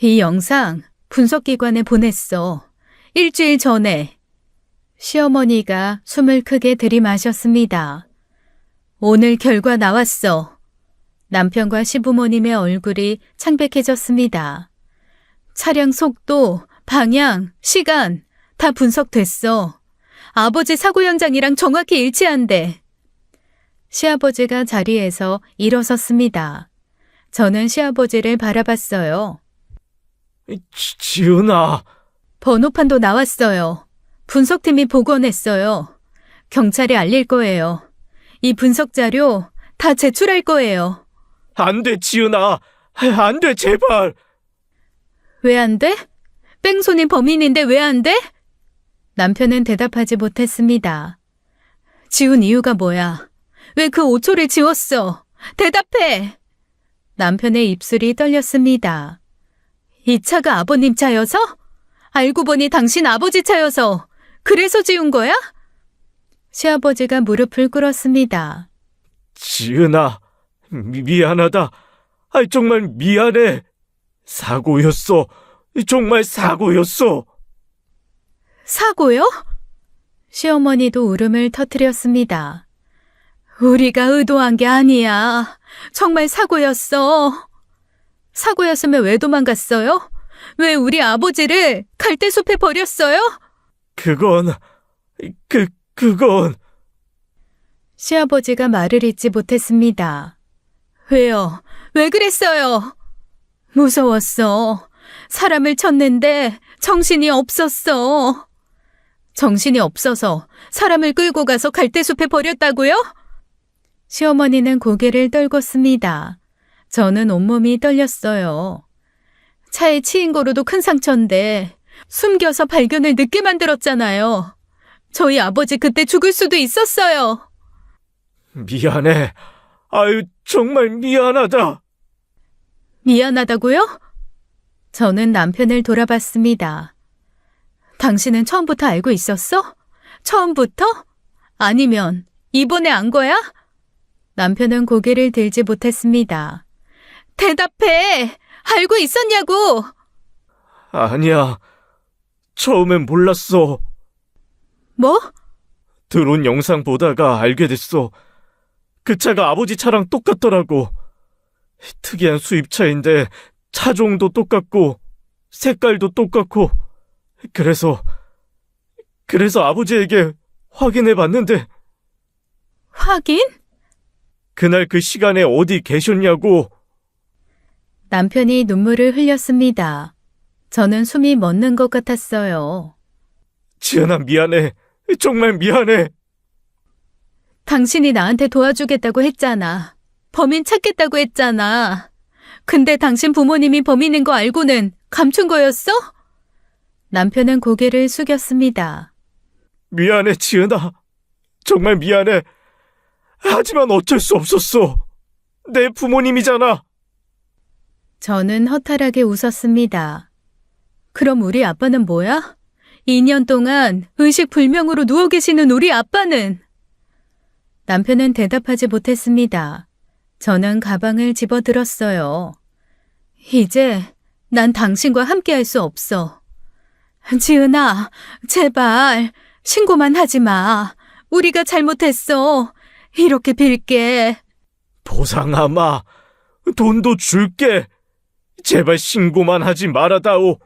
이 영상 분석기관에 보냈어. 일주일 전에. 시어머니가 숨을 크게 들이마셨습니다. 오늘 결과 나왔어. 남편과 시부모님의 얼굴이 창백해졌습니다. 차량 속도, 방향, 시간 다 분석됐어. 아버지 사고 현장이랑 정확히 일치한대. 시아버지가 자리에서 일어섰습니다. 저는 시아버지를 바라봤어요. 지은아. 번호판도 나왔어요. 분석팀이 복원했어요. 경찰에 알릴 거예요. 이 분석 자료 다 제출할 거예요. 안 돼, 지은아. 안 돼, 제발. 왜 안 돼? 뺑소니 범인인데 왜 안 돼? 남편은 대답하지 못했습니다. 지운 이유가 뭐야? 왜 그 5초를 지웠어? 대답해! 남편의 입술이 떨렸습니다. 이 차가 아버님 차여서? 알고 보니 당신 아버지 차여서 그래서 지운 거야? 시아버지가 무릎을 꿇었습니다. 지은아, 미안하다. 정말 미안해. 사고였어. 정말 사고였어. 사고요? 시어머니도 울음을 터뜨렸습니다. 우리가 의도한 게 아니야. 정말 사고였어. 사고였으면 왜 도망갔어요? 왜 우리 아버지를 갈대숲에 버렸어요? 그건... 시아버지가 말을 잇지 못했습니다. 왜요? 왜 그랬어요? 무서웠어. 사람을 쳤는데 정신이 없었어. 정신이 없어서 사람을 끌고 가서 갈대숲에 버렸다고요? 시어머니는 고개를 떨궜습니다. 저는 온몸이 떨렸어요. 차에 치인 거로도 큰 상처인데 숨겨서 발견을 늦게 만들었잖아요. 저희 아버지 그때 죽을 수도 있었어요. 미안해. 정말 미안하다. 미안하다고요? 저는 남편을 돌아봤습니다. 당신은 처음부터 알고 있었어? 처음부터? 아니면 이번에 안 거야? 남편은 고개를 들지 못했습니다. 대답해! 알고 있었냐고! 아니야. 처음엔 몰랐어. 뭐? 드론 영상 보다가 알게 됐어. 그 차가 아버지 차랑 똑같더라고. 특이한 수입차인데 차종도 똑같고 색깔도 똑같고 그래서 아버지에게 확인해 봤는데 확인? 그날 그 시간에 어디 계셨냐고. 남편이 눈물을 흘렸습니다. 저는 숨이 멎는 것 같았어요. 지은아, 미안해. 정말 미안해. 당신이 나한테 도와주겠다고 했잖아. 범인 찾겠다고 했잖아. 근데 당신 부모님이 범인인 거 알고는 감춘 거였어? 남편은 고개를 숙였습니다. 미안해, 지은아. 정말 미안해. 하지만 어쩔 수 없었어. 내 부모님이잖아. 저는 허탈하게 웃었습니다. 그럼 우리 아빠는 뭐야? 2년 동안 의식불명으로 누워 계시는 우리 아빠는? 남편은 대답하지 못했습니다. 저는 가방을 집어들었어요. 이제 난 당신과 함께할 수 없어. 지은아, 제발 신고만 하지 마. 우리가 잘못했어. 이렇게 빌게. 보상아마, 돈도 줄게. 제발 신고만 하지 말아다오.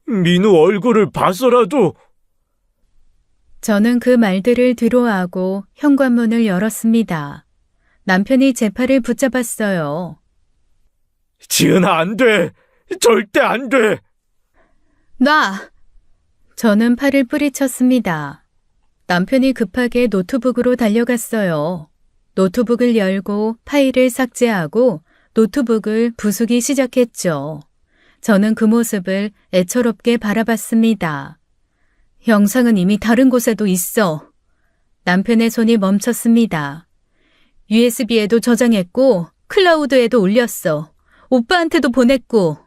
민우 얼굴을 봐서라도. 저는 그 말들을 뒤로하고 현관문을 열었습니다. 남편이 제 팔을 붙잡았어요. 지은아, 안 돼. 절대 안 돼. 놔! 저는 팔을 뿌리쳤습니다. 남편이 급하게 노트북으로 달려갔어요. 노트북을 열고 파일을 삭제하고 노트북을 부수기 시작했죠. 저는 그 모습을 애처롭게 바라봤습니다. 영상은 이미 다른 곳에도 있어. 남편의 손이 멈췄습니다. USB에도 저장했고 클라우드에도 올렸어. 오빠한테도 보냈고.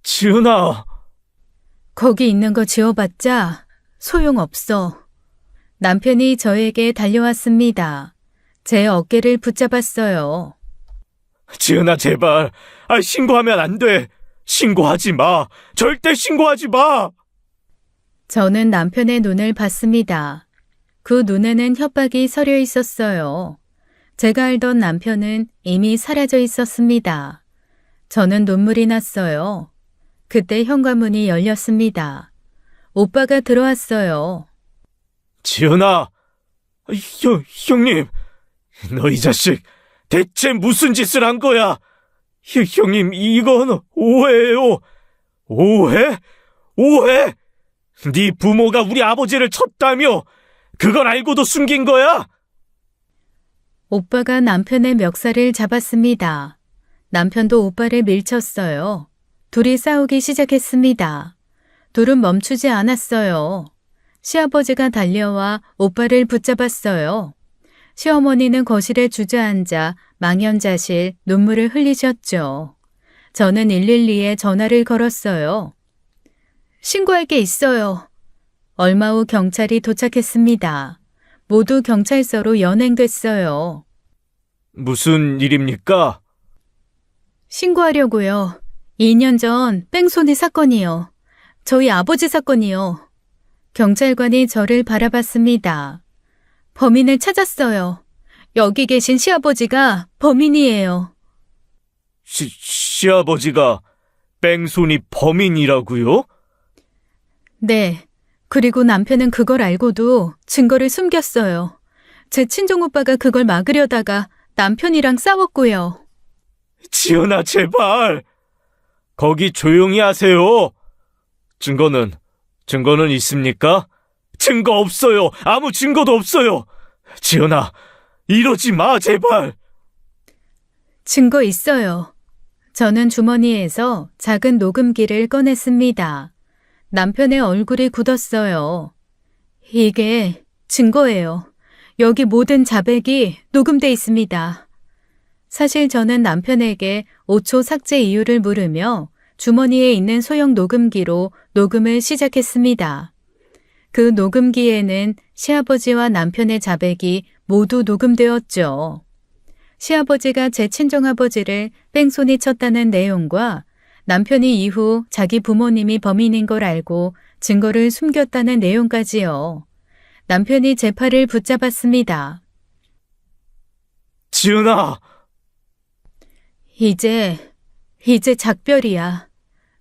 지은아! 거기 있는 거 지워봤자 소용없어. 남편이 저에게 달려왔습니다. 제 어깨를 붙잡았어요. 지은아, 제발. 신고하면 안 돼. 신고하지 마. 절대 신고하지 마. 저는 남편의 눈을 봤습니다. 그 눈에는 협박이 서려 있었어요. 제가 알던 남편은 이미 사라져 있었습니다. 저는 눈물이 났어요. 그때 현관문이 열렸습니다. 오빠가 들어왔어요. 지은아! 형님! 너 이 자식, 대체 무슨 짓을 한 거야? 형님, 이건 오해예요. 오해? 오해? 네 부모가 우리 아버지를 쳤다며? 그걸 알고도 숨긴 거야? 오빠가 남편의 멱살을 잡았습니다. 남편도 오빠를 밀쳤어요. 둘이 싸우기 시작했습니다. 둘은 멈추지 않았어요. 시아버지가 달려와 오빠를 붙잡았어요. 시어머니는 거실에 주저앉아 망연자실 눈물을 흘리셨죠. 저는 112에 전화를 걸었어요. 신고할 게 있어요. 얼마 후 경찰이 도착했습니다. 모두 경찰서로 연행됐어요. 무슨 일입니까? 신고하려고요. 2년 전 뺑소니 사건이요. 저희 아버지 사건이요. 경찰관이 저를 바라봤습니다. 범인을 찾았어요. 여기 계신 시아버지가 범인이에요. 시아버지가 뺑소니 범인이라고요? 네. 그리고 남편은 그걸 알고도 증거를 숨겼어요. 제 친정오빠가 그걸 막으려다가 남편이랑 싸웠고요. 지은아, 제발! 거기 조용히 하세요. 증거는 있습니까? 증거 없어요. 아무 증거도 없어요. 지은아, 이러지 마, 제발. 증거 있어요. 저는 주머니에서 작은 녹음기를 꺼냈습니다. 남편의 얼굴이 굳었어요. 이게 증거예요. 여기 모든 자백이 녹음돼 있습니다. 사실 저는 남편에게 5초 삭제 이유를 물으며 주머니에 있는 소형 녹음기로 녹음을 시작했습니다. 그 녹음기에는 시아버지와 남편의 자백이 모두 녹음되었죠. 시아버지가 제 친정아버지를 뺑소니 쳤다는 내용과 남편이 이후 자기 부모님이 범인인 걸 알고 증거를 숨겼다는 내용까지요. 남편이 제 팔을 붙잡았습니다. 지은아! 이제 작별이야.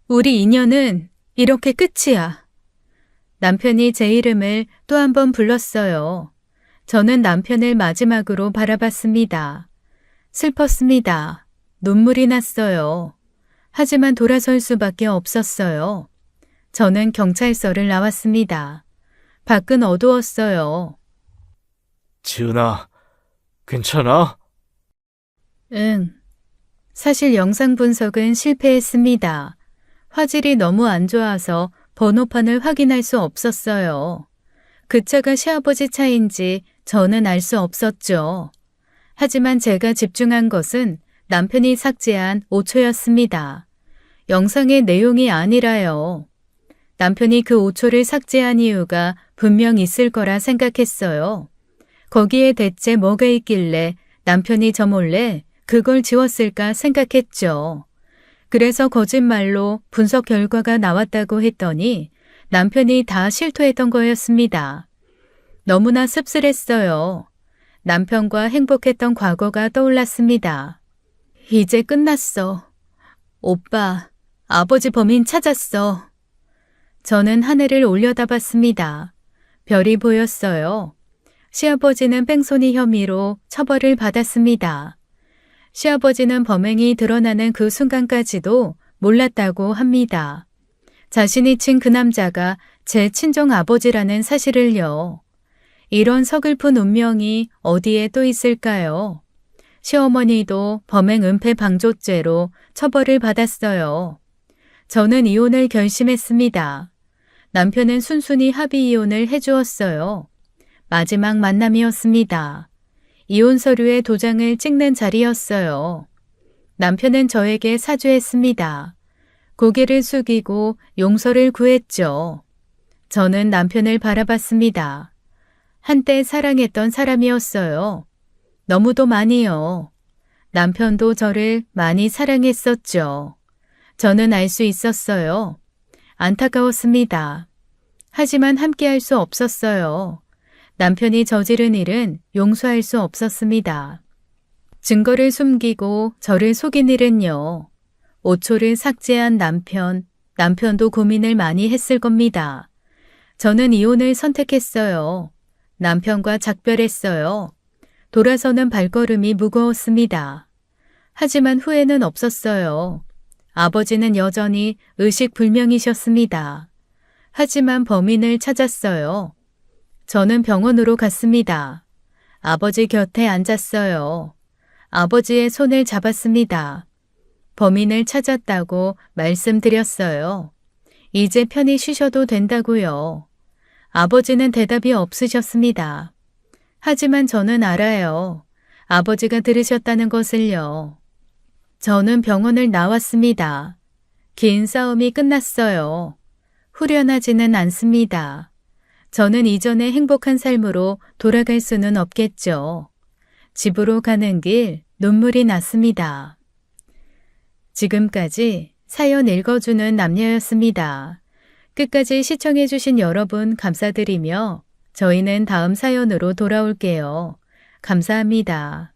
우리 인연은 이렇게 끝이야. 남편이 제 이름을 또 한 번 불렀어요. 저는 남편을 마지막으로 바라봤습니다. 슬펐습니다. 눈물이 났어요. 하지만 돌아설 수밖에 없었어요. 저는 경찰서를 나왔습니다. 밖은 어두웠어요. 지은아, 괜찮아? 응. 사실 영상 분석은 실패했습니다. 화질이 너무 안 좋아서 번호판을 확인할 수 없었어요. 그 차가 시아버지 차인지 저는 알 수 없었죠. 하지만 제가 집중한 것은 남편이 삭제한 5초였습니다. 영상의 내용이 아니라요. 남편이 그 5초를 삭제한 이유가 분명 있을 거라 생각했어요. 거기에 대체 뭐가 있길래 남편이 저 몰래 그걸 지웠을까 생각했죠. 그래서 거짓말로 분석 결과가 나왔다고 했더니 남편이 다 실토했던 거였습니다. 너무나 씁쓸했어요. 남편과 행복했던 과거가 떠올랐습니다. 이제 끝났어. 오빠, 아버지 범인 찾았어. 저는 하늘을 올려다봤습니다. 별이 보였어요. 시아버지는 뺑소니 혐의로 처벌을 받았습니다. 시아버지는 범행이 드러나는 그 순간까지도 몰랐다고 합니다. 자신이 친 그 남자가 제 친정 아버지라는 사실을요. 이런 서글픈 운명이 어디에 또 있을까요? 시어머니도 범행 은폐 방조죄로 처벌을 받았어요. 저는 이혼을 결심했습니다. 남편은 순순히 합의 이혼을 해주었어요. 마지막 만남이었습니다. 이혼 서류에 도장을 찍는 자리였어요. 남편은 저에게 사죄했습니다. 고개를 숙이고 용서를 구했죠. 저는 남편을 바라봤습니다. 한때 사랑했던 사람이었어요. 너무도 많이요. 남편도 저를 많이 사랑했었죠. 저는 알 수 있었어요. 안타까웠습니다. 하지만 함께할 수 없었어요. 남편이 저지른 일은 용서할 수 없었습니다. 증거를 숨기고 저를 속인 일은요. 5초를 삭제한 남편도 고민을 많이 했을 겁니다. 저는 이혼을 선택했어요. 남편과 작별했어요. 돌아서는 발걸음이 무거웠습니다. 하지만 후회는 없었어요. 아버지는 여전히 의식불명이셨습니다. 하지만 범인을 찾았어요. 저는 병원으로 갔습니다. 아버지 곁에 앉았어요. 아버지의 손을 잡았습니다. 범인을 찾았다고 말씀드렸어요. 이제 편히 쉬셔도 된다고요. 아버지는 대답이 없으셨습니다. 하지만 저는 알아요. 아버지가 들으셨다는 것을요. 저는 병원을 나왔습니다. 긴 싸움이 끝났어요. 후련하지는 않습니다. 저는 이전의 행복한 삶으로 돌아갈 수는 없겠죠. 집으로 가는 길 눈물이 났습니다. 지금까지 사연 읽어주는 남녀였습니다. 끝까지 시청해주신 여러분 감사드리며 저희는 다음 사연으로 돌아올게요. 감사합니다.